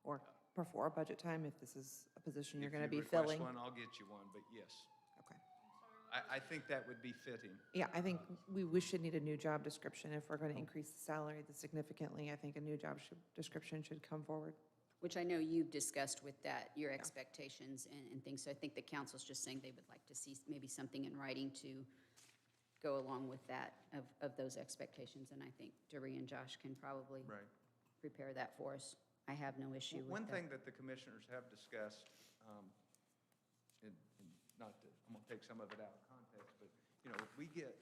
Or before budget time, if this is a position you're If going to you be request filling? one, I'll get you one, but yes. Okay. I think that would be fitting. Yeah, I think we should need a new job description if we're going to increase the salary significantly. I think a new job description should come forward. Which I know you've discussed with that, your expectations and things, so I think the council's just saying they would like to see maybe something in writing to go along with that, of those expectations, and I think Doree and Josh can probably Right. prepare that for us. I have no issue with that. One thing that the commissioners have discussed, and not to, I'm going to take some of it out of context, but, if we get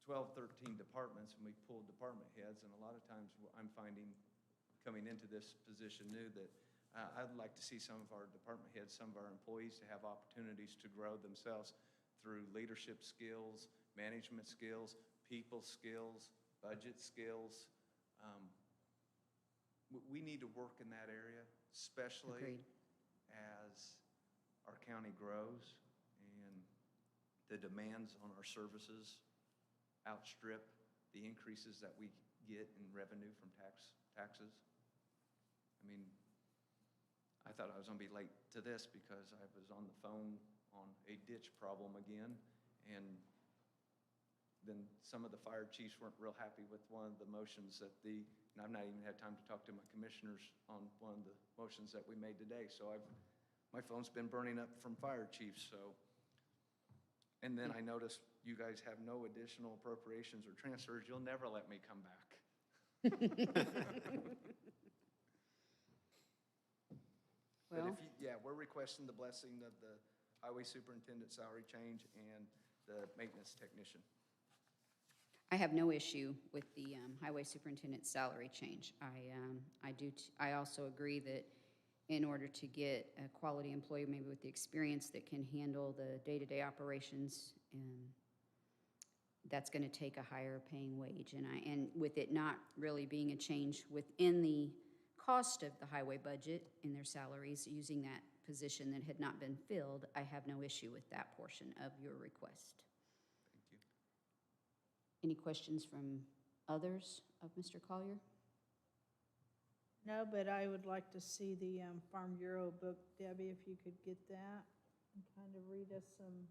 12, 13 departments and we pull department heads, and a lot of times I'm finding, coming into this position new, that I'd like to see some of our department heads, some of our employees to have opportunities to grow themselves through leadership skills, management skills, people skills, budget skills. We need to work in that area, especially Agreed. as our county grows and the demands on our services outstrip the increases that we get in revenue from taxes. I mean, I thought I was going to be late to this because I was on the phone on a ditch problem again, and then some of the fire chiefs weren't real happy with one of the motions and I've not even had time to talk to my commissioners on one of the motions that we made today, so my phone's been burning up from fire chiefs, so. And then I noticed you guys have no additional appropriations or transfers. You'll never let me come back. But Well, we're requesting the blessing of the highway superintendent salary change and the maintenance technician. I have no issue with the highway superintendent's salary change. I also agree that in order to get a quality employee, maybe with the experience that can handle the day-to-day operations, that's going to take a higher paying wage. And with it not really being a change within the cost of the highway budget in their salaries, using that position that had not been filled, I have no issue with that portion of your request. Thank you. Any questions from others of Mr. Collier? No, but I would like to see the Farm Bureau book, Debbie, if you could get that and kind of read us some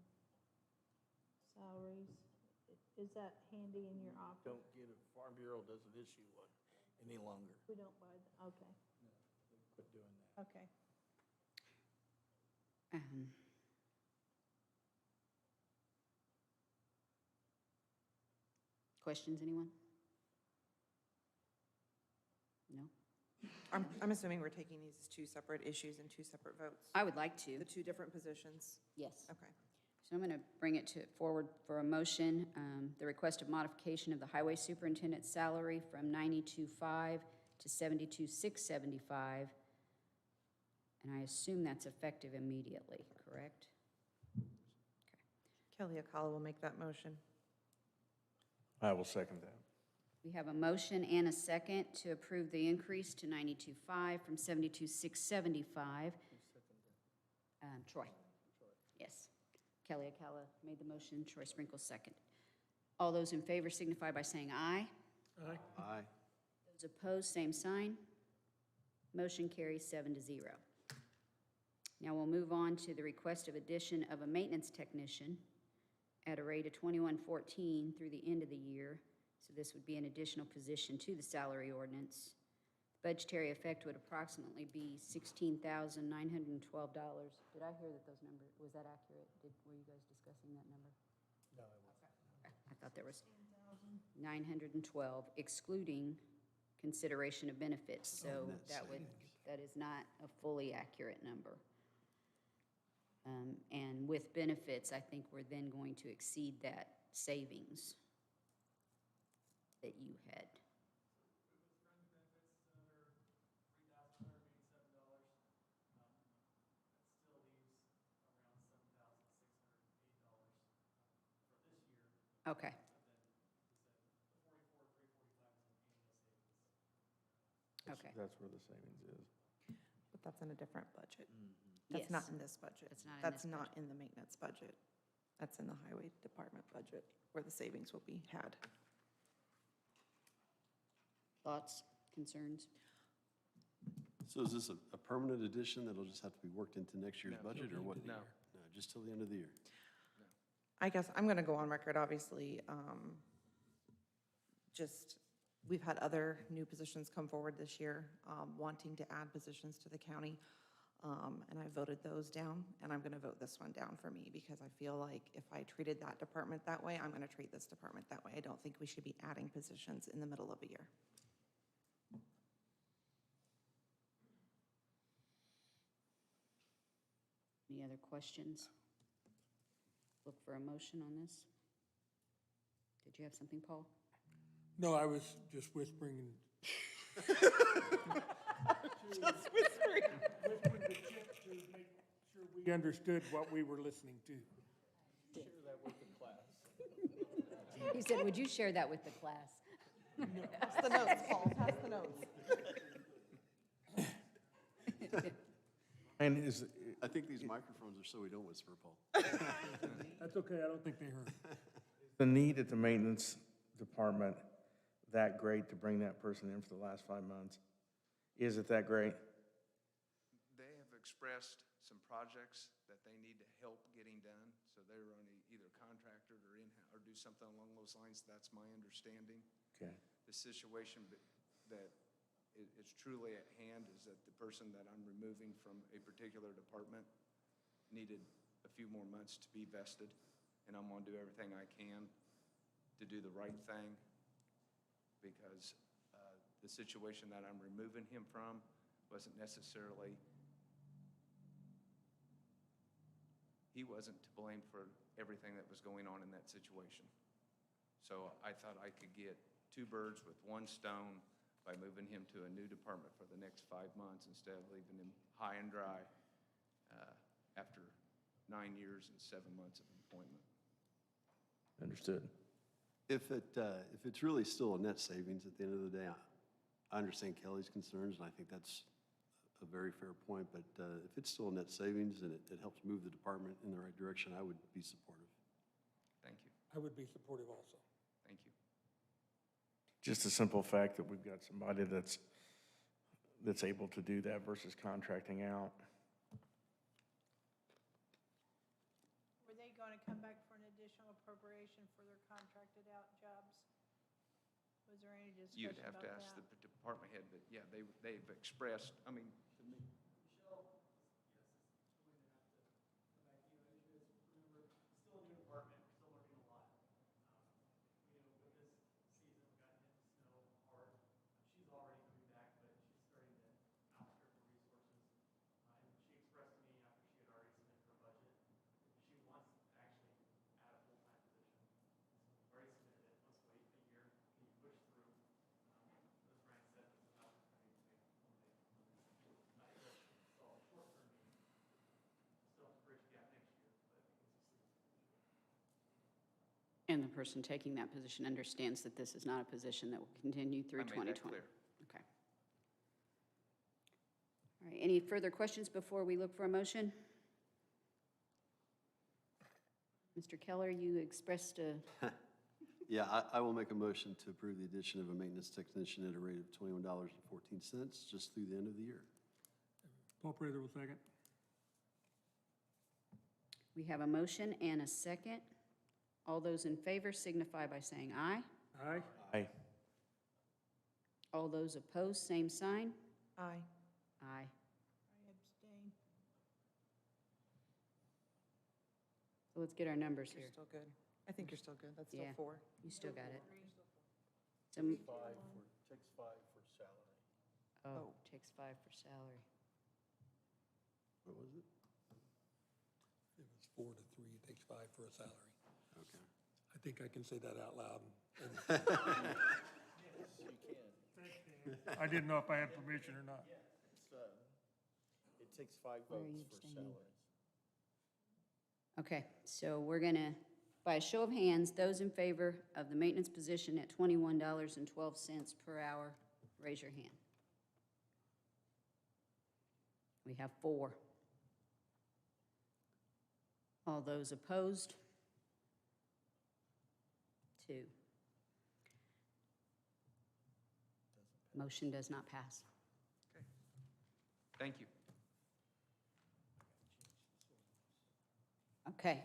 salaries. Is that handy in your office? Don't get it. Farm Bureau doesn't issue one any longer. We don't buy them, okay, Quit doing that. okay. Questions, anyone? No? I'm assuming we're taking these as two separate issues and two separate votes? I would like to, The two different positions? yes. Okay. So I'm going to bring it forward for a motion. The request of modification of the highway superintendent's salary from $92,500 to $72,675. And I assume that's effective immediately, correct? Kelly Akala will make that motion. I will second that. We have a motion and a second to approve the increase to $92,500 from $72,675. Troy. Yes. Kelly Akala made the motion, Troy Sprinkle second. All those in favor signify by saying aye. Aye. Those opposed, same sign. Motion carries 7-0. Now we'll move on to the request of addition of a maintenance technician at a rate of $21.14 through the end of the year. So this would be an additional position to the salary ordinance. Budgetary effect would approximately be $16,912. Did I hear that those numbers, was that accurate? Were you guys discussing that number? No, it wasn't. Okay. I thought there was 912, excluding consideration of benefits. So that is not a fully accurate number. And with benefits, I think we're then going to exceed that savings that you had. Okay. Okay. That's where the savings is. But that's in a different budget. Yes. That's not in this budget. That's not in That's this not in the maintenance budget. That's in the highway department budget where the savings will be had. Thoughts, concerns? So is this a permanent addition that'll just have to be worked into next year's No. budget, or what? No. No, just till the end of the year. I guess I'm going to go on record, obviously. We've had other new positions come forward this year, wanting to add positions to the county. And I voted those down, and I'm going to vote this one down for me because I feel like if I treated that department that way, I'm going to treat this department that way. I don't think we should be adding positions in the middle of a year. Any other questions? Look for a motion on this. Did you have something, Paul? No, I was just whispering. Just whispering. Whispering to Chip to make sure we understood what we were listening to. Share that with the class. He said, would you share that with the class? Pass the notes, Paul, pass the notes. And is, I think these microphones are so we don't whisper, Paul. That's okay, I don't think they heard. the need at the maintenance department that great to bring that person in for the last 5 months? Is it that great? They have expressed some projects that they need to help getting done, so they're only either contracted or or do something along those lines. That's my understanding. Okay. The situation that is truly at hand is that the person that I'm removing from a particular department needed a few more months to be vested, and I'm going to do everything I can to do the right thing, because the situation that I'm removing him from wasn't necessarily, he wasn't to blame for everything that was going on in that situation. So I thought I could get two birds with one stone by moving him to a new department for the next 5 months instead of leaving him high and dry after 9 years and 7 months of employment. Understood. If it's really still a net savings at the end of the day, I understand Kelly's concerns, and I think that's a very fair point, but if it's still a net savings and it helps move the department in the right direction, I would be supportive. Thank you. I would be supportive also. Thank you. Just the simple fact that we've got somebody that's able to do that versus contracting out. Were they going to come back for an additional appropriation for their contracted out jobs? Was there any discussion You'd about have that? to ask the department head, but yeah, they've expressed, I mean, to me, And the person taking that position understands that this is not a position that will continue through I made 2020? that clear. Okay. All right, any further questions before we look for a motion? Mr. Keller, you expressed a, Yeah, I will make a motion to approve the addition of a maintenance technician at a rate of $21.14 just through the end of the year. Paul Prather will second. we have a motion and a second. All those in favor signify by saying aye. Aye. Aye. All those opposed, same sign. Aye. Aye. I abstain. So let's get our numbers You're here. still good. I think you're still good. That's still Yeah. 4. You still got it. So, Takes five for salary. oh, takes 5 for salary. What was it? It was 4 to 3, it takes 5 for a salary. Okay. I think I can say that out loud. Yes, you can. I didn't know if I had permission or not. It's, it takes 5 Where are votes you for abstaining? salaries. Okay, so we're gonna, by a show of hands, those in favor of the maintenance position at $21.12 per hour, raise your hand. We have 4. All those opposed? 2. Motion does not pass. Okay. Thank you. Okay,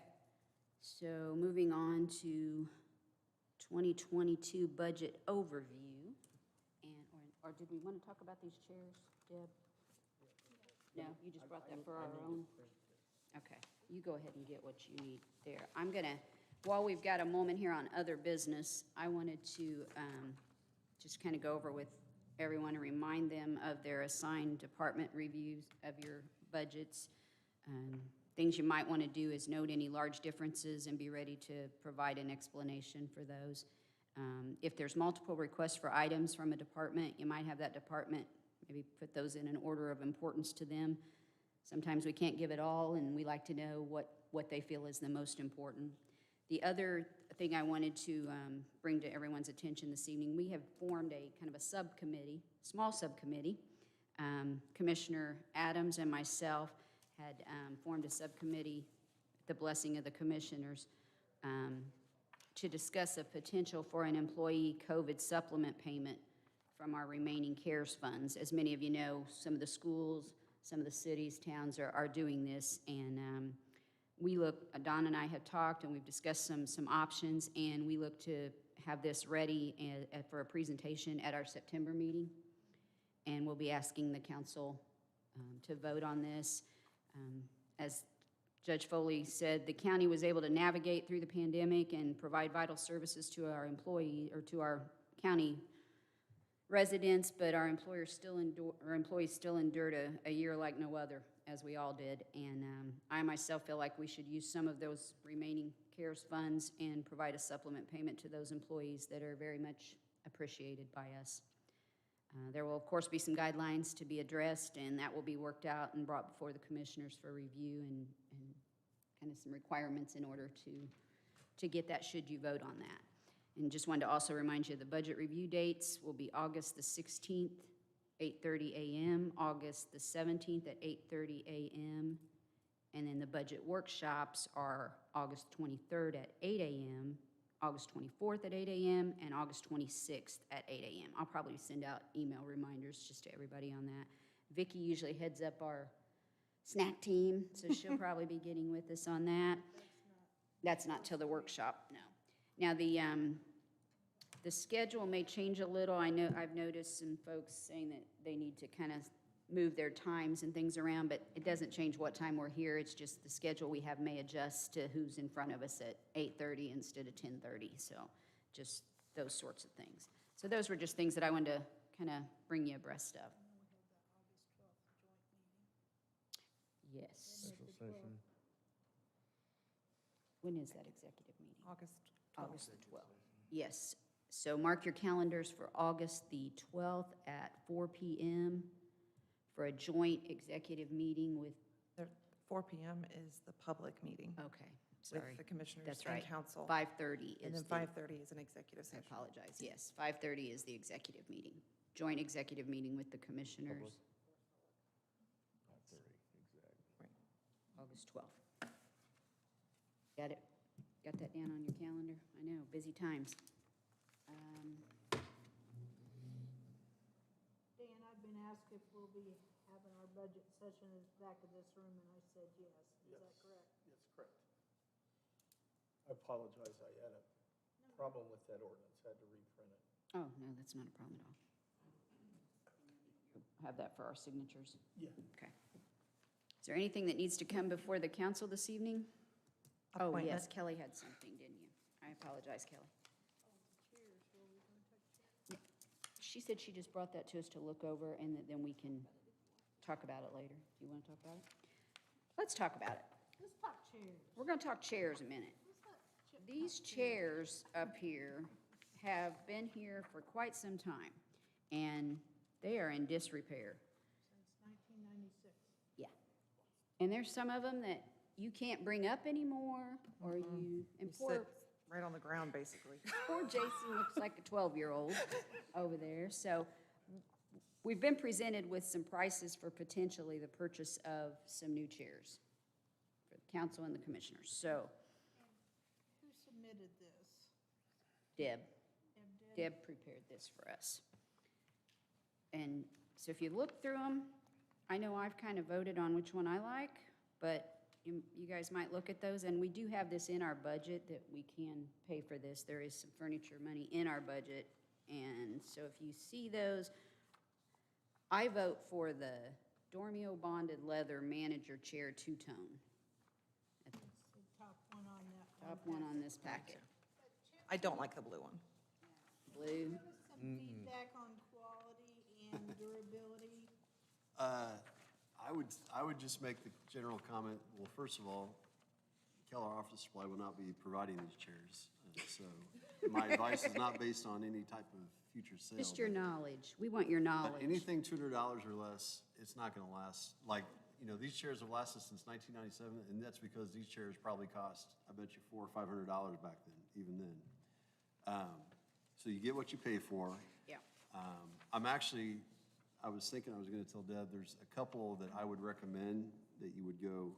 so moving on to 2022 budget overview. And, or did we want to talk about these chairs, Deb? No, you just brought that for our own? Okay, you go ahead and get what you need there. I'm gonna, while we've got a moment here on other business, I wanted to just kind of go over with everyone and remind them of their assigned department reviews of your budgets. Things you might want to do is note any large differences and be ready to provide an explanation for those. If there's multiple requests for items from a department, you might have that department maybe put those in an order of importance to them. Sometimes we can't give it all, and we like to know what they feel is the most important. The other thing I wanted to bring to everyone's attention this evening, we have formed a kind of a subcommittee, small subcommittee. Commissioner Adams and myself had formed a subcommittee, the blessing of the commissioners, to discuss a potential for an employee COVID supplement payment from our remaining CARES funds. As many of you know, some of the schools, some of the cities, towns are doing this, and Don and I have talked, and we've discussed some options, and we look to have this ready for a presentation at our September meeting, and we'll be asking the council to vote on this. As Judge Foley said, the county was able to navigate through the pandemic and provide vital services to our employee, or to our county residents, but our employers still our employees still endured a year like no other, as we all did. And I myself feel like we should use some of those remaining CARES funds and provide a supplement payment to those employees that are very much appreciated by us. There will, of course, be some guidelines to be addressed, and that will be worked out and brought before the commissioners for review and kind of some requirements in order to get that, should you vote on that. And just wanted to also remind you, the budget review dates will be August the 16th, 8:30 a.m., August the 17th at 8:30 a.m., and then the budget workshops are August 23rd at 8 a.m., August 24th at 8 a.m., and August 26th at 8 a.m. I'll probably send out email reminders just to everybody on that. Vicki usually heads up our snack team, so she'll probably be getting with us on that. That's not till the workshop, no. Now, the schedule may change a little. I know I've noticed some folks saying that they need to kind of move their times and things around, but it doesn't change what time we're here. It's just the schedule we have may adjust to who's in front of us at 8:30 instead of 10:30. So just those sorts of things. So those were just things that I wanted to kind of bring you abreast of. Yes. Special session. When is that executive meeting? August 12th. August the 12th. Yes. So mark your calendars for August the 12th at 4 p.m. for a joint executive meeting with, 4 p.m. is the public meeting. okay, sorry. With the commissioners That's and right. council. 5:30 And is then the, 5:30 is an executive I session. apologize, yes. 5:30 is the executive meeting, joint executive meeting with the commissioners. August 12th. Got it? Got that down on your calendar? I know, busy times. Dan, I've been asked if we'll be having our budget session in the back of this room, and I said yes. Is that correct? Yes, correct. I apologize, I had a problem with that ordinance, had to reprint it. Oh, no, that's not a problem at all. Have that for our signatures? Yeah. Okay. Is there anything that needs to come before the council this evening? Oh, yes, Appointment. Kelly had something, didn't you? I apologize, Kelly. Yeah. She said she just brought that to us to look over, and that then we can talk about it later. Do you want to talk about it? Let's talk about it. Let's talk chairs. We're going to talk chairs a minute. These chairs up here have been here for quite some time, and they are in disrepair. Since 1996. Yeah. And there's some of them that you can't bring up anymore, or you, and You poor, sit right on the ground, basically. poor Jason looks like a 12-year-old over there. So we've been presented with some prices for potentially the purchase of some new chairs for the council and the commissioners. So Who submitted this? Deb. Deb did? Deb prepared this for us. And so if you look through them, I know I've kind of voted on which one I like, but you guys might look at those, and we do have this in our budget that we can pay for this. There is some furniture money in our budget, and so if you see those, I vote for the Dormio bonded leather manager chair two-tone. It's the top one on that. Top one on this packet. I don't like the blue one. Blue. Give us some feedback on quality and durability. I would just make the general comment, well, first of all, Keller Office Supply will not be providing these chairs. So my advice is not based on any type of future sale. Just your knowledge. We want your But knowledge. anything $200 or less, it's not going to last. Like, you know, these chairs have lasted since 1997, and that's because these chairs probably cost, I bet you, $400 or $500 back then, even then. So you get what you pay for. Yeah. I was thinking I was going to tell Deb, there's a couple that I would recommend that you would go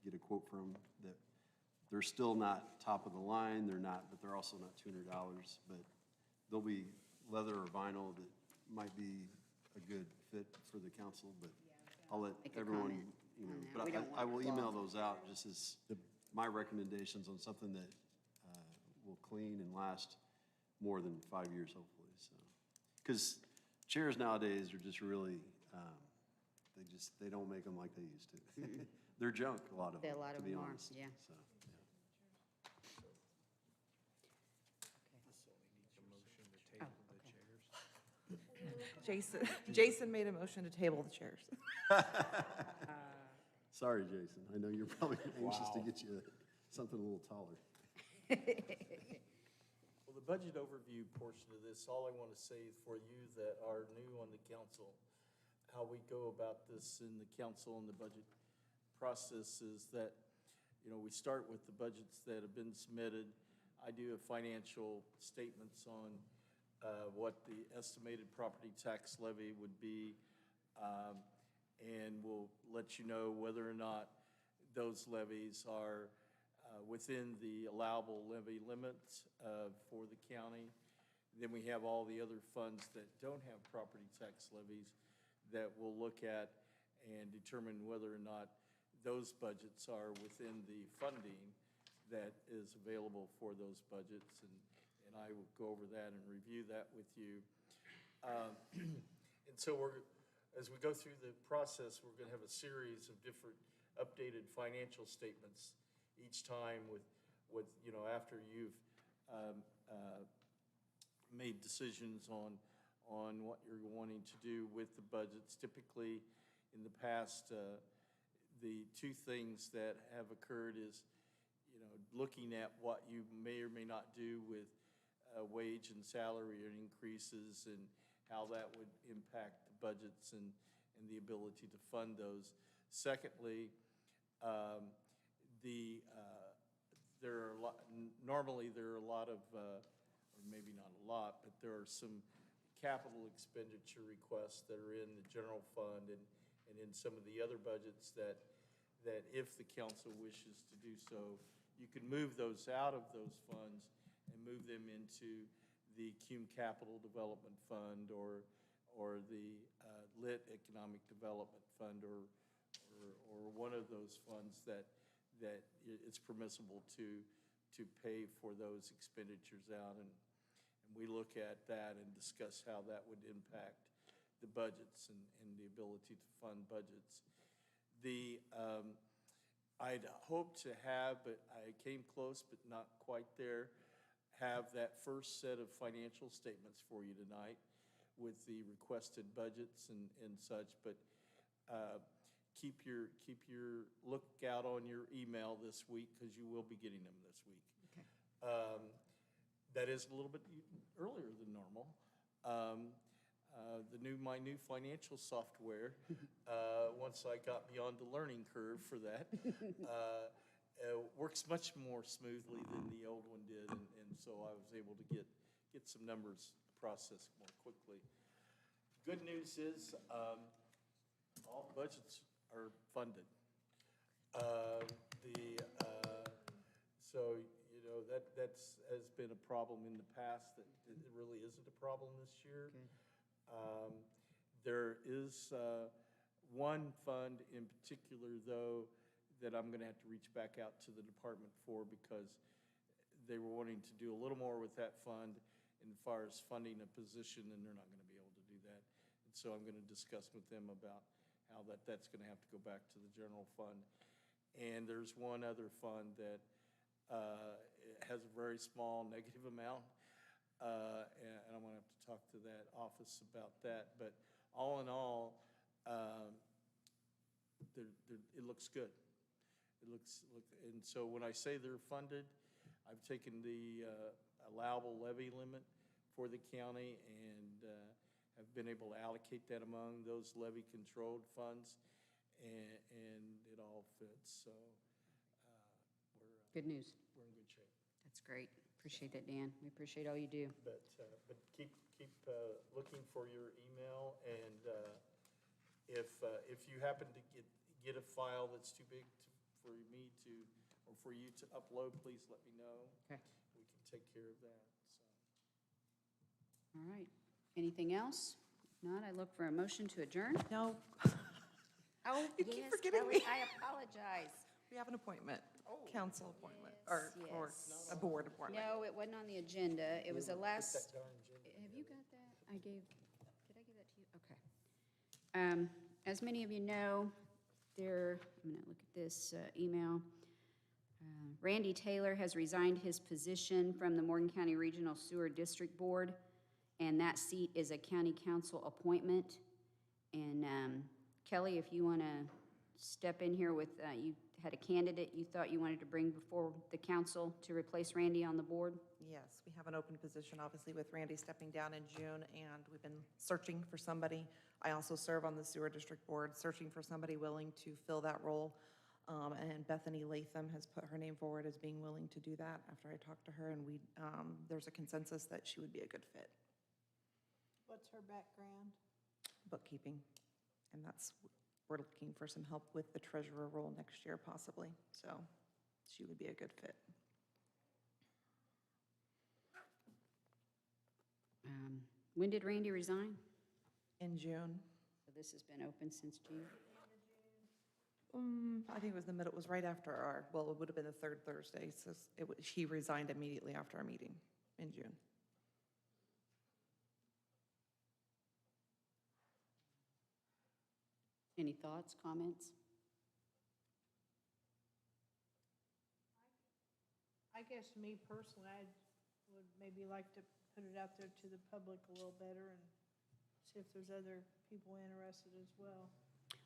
get a quote from, that they're still not top of the line, but they're also not $200, but they'll be leather or vinyl that might be a good fit for the council, but I'll let Make a everyone, comment you know, on that. but We don't I want will it email clogged. those out just as my recommendations on something that will clean and last more than 5 years, hopefully, so. Because chairs nowadays are just really, they don't make them like they used to. They're junk, a lot of them, A lot to of be them are, honest. yeah. So, Oh, okay. Jason made a motion to table the chairs. Sorry, Jason. I know you're probably anxious to get you something a little taller. Well, the budget overview portion of this, all I want to say for you that are new on the council, how we go about this in the council and the budget process is that, we start with the budgets that have been submitted. I do financial statements on what the estimated property tax levy would be, and we'll let you know whether or not those levies are within the allowable levy limits for the county. Then we have all the other funds that don't have property tax levies that we'll look at and determine whether or not those budgets are within the funding that is available for those budgets. And I will go over that and review that with you. And so as we go through the process, we're going to have a series of different updated financial statements each time with after you've made decisions on what you're wanting to do with the budgets. Typically, in the past, the two things that have occurred is, looking at what you may or may not do with wage and salary increases and how that would impact the budgets and the ability to fund those. Secondly, normally there are a lot of, or maybe not a lot, but there are some capital expenditure requests that are in the general fund and in some of the other budgets that if the council wishes to do so, you can move those out of those funds and move them into the CUME Capital Development Fund or the LIT Economic Development Fund or one of those funds that it's permissible to pay for those expenditures out. And we look at that and discuss how that would impact the budgets and the ability to fund budgets. I'd hoped to have, but I came close, but not quite there, have that first set of financial statements for you tonight with the requested budgets and such, but keep your lookout on your email this week because you will be getting them this week. Okay. That is a little bit earlier than normal. My new financial software, once I got beyond the learning curve for that, works much more smoothly than the old one did, and so I was able to get some numbers processed more quickly. Good news is all budgets are funded. So that has been a problem in the past. That it really isn't a problem this year. Okay. There is one fund in particular, though, that I'm going to have to reach back out to the department for because they were wanting to do a little more with that fund as far as funding a position, and they're not going to be able to do that. And so I'm going to discuss with them about how that's going to have to go back to the general fund. And there's one other fund that has a very small negative amount, and I'm going to have to talk to that office about that. But all in all, it looks good. And so when I say they're funded, I've taken the allowable levy limit for the county and have been able to allocate that among those levy-controlled funds, and it all fits. So good news. We're in good shape. That's great. Appreciate that, Dan. We appreciate all you do. But keep looking for your email, and if you happen to get a file that's too big for me to, or for you to upload, please let me know. Okay. We can take care of that. All right. Anything else? If not, I look for a motion to adjourn. No, Oh, You keep forgetting me. I apologize. we have an appointment, council appointment, or Yes. a board appointment. No, it wasn't on the agenda. It was the last, That darn agenda. have you got that? Did I give that to you? Okay. As many of you know, I'm going to look at this email. Randy Taylor has resigned his position from the Morgan County Regional Sewer District Board and that seat is a county council appointment. And Kelly, if you want to step in here with, you had a candidate you thought you wanted to bring before the council to replace Randy on the board? Yes, we have an open position, obviously, with Randy stepping down in June, and we've been searching for somebody. I also serve on the Sewer District Board, searching for somebody willing to fill that role. And Bethany Latham has put her name forward as being willing to do that after I talked to her, and there's a consensus that she would be a good fit. What's her background? Bookkeeping, and we're looking for some help with the treasurer role next year possibly, so she would be a good fit. When did Randy resign? In June. So this has been open since June? I think it was it was right after it would have been the third Thursday, so he resigned immediately after our meeting in June. Any thoughts, comments? I guess me personally, I would maybe like to put it out there to the public a little better and see if there's other people interested as well.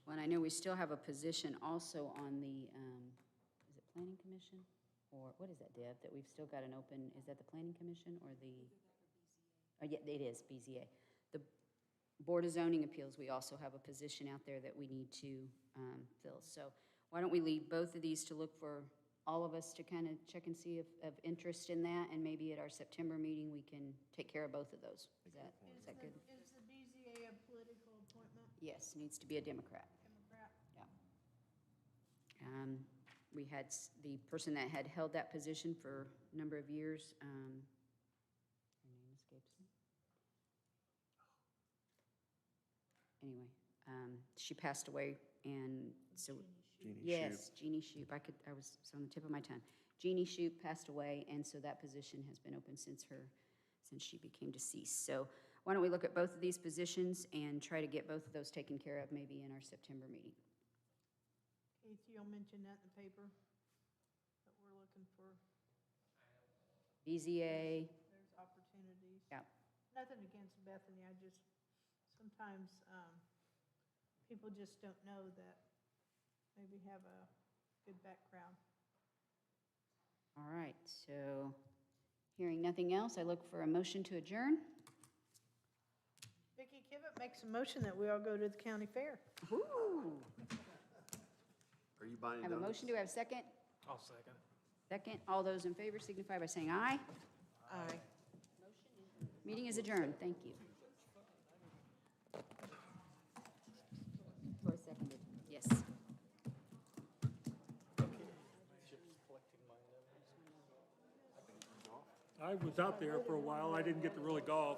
Well, and I know we still have a position also on the, is it Planning Commission? Or what is that, Deb, that we've still got an open, is that the Planning Commission or the? Oh, yeah, it is, BZA. The Board of Zoning Appeals, we also have a position out there that we need to fill. So why don't we leave both of these to look for all of us to kind of check and see of interest in that, and maybe at our September meeting, we can take care of both of those. Is that good? Is the BZA a political appointment? Yes, needs to be a Democrat. Democrat? Yeah. We had the person that had held that position for a number of years, her name escapes me. Anyway, she passed away, and so. Yes, Jeannie Shoup. It's on the tip of my tongue. Jeannie Shoup passed away, and so that position has been open since she became deceased. So why don't we look at both of these positions and try to get both of those taken care of maybe in our September meeting. Keith, you'll mention that in the paper, that we're looking for. BZA. There's opportunities. Yeah. Nothing against Bethany, I just, sometimes people just don't know that maybe have a good background. All right, so hearing nothing else, I look for a motion to adjourn. Vicki Kivett makes a motion that we all go to the county fair. Ooh. Are you buying Have a donuts? motion, do I have a second? I'll second. Second, all those in favor signify by saying aye. Aye. Meeting is adjourned, thank you. Troy seconded, yes. I was out there for a while. I didn't get to really golf.